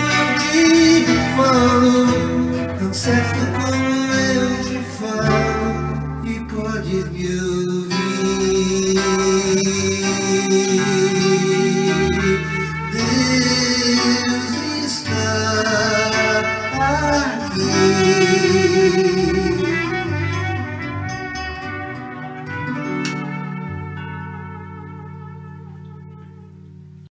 eu te falo, tão certo como eu te falo e podes me ouvir. Deus está aqui.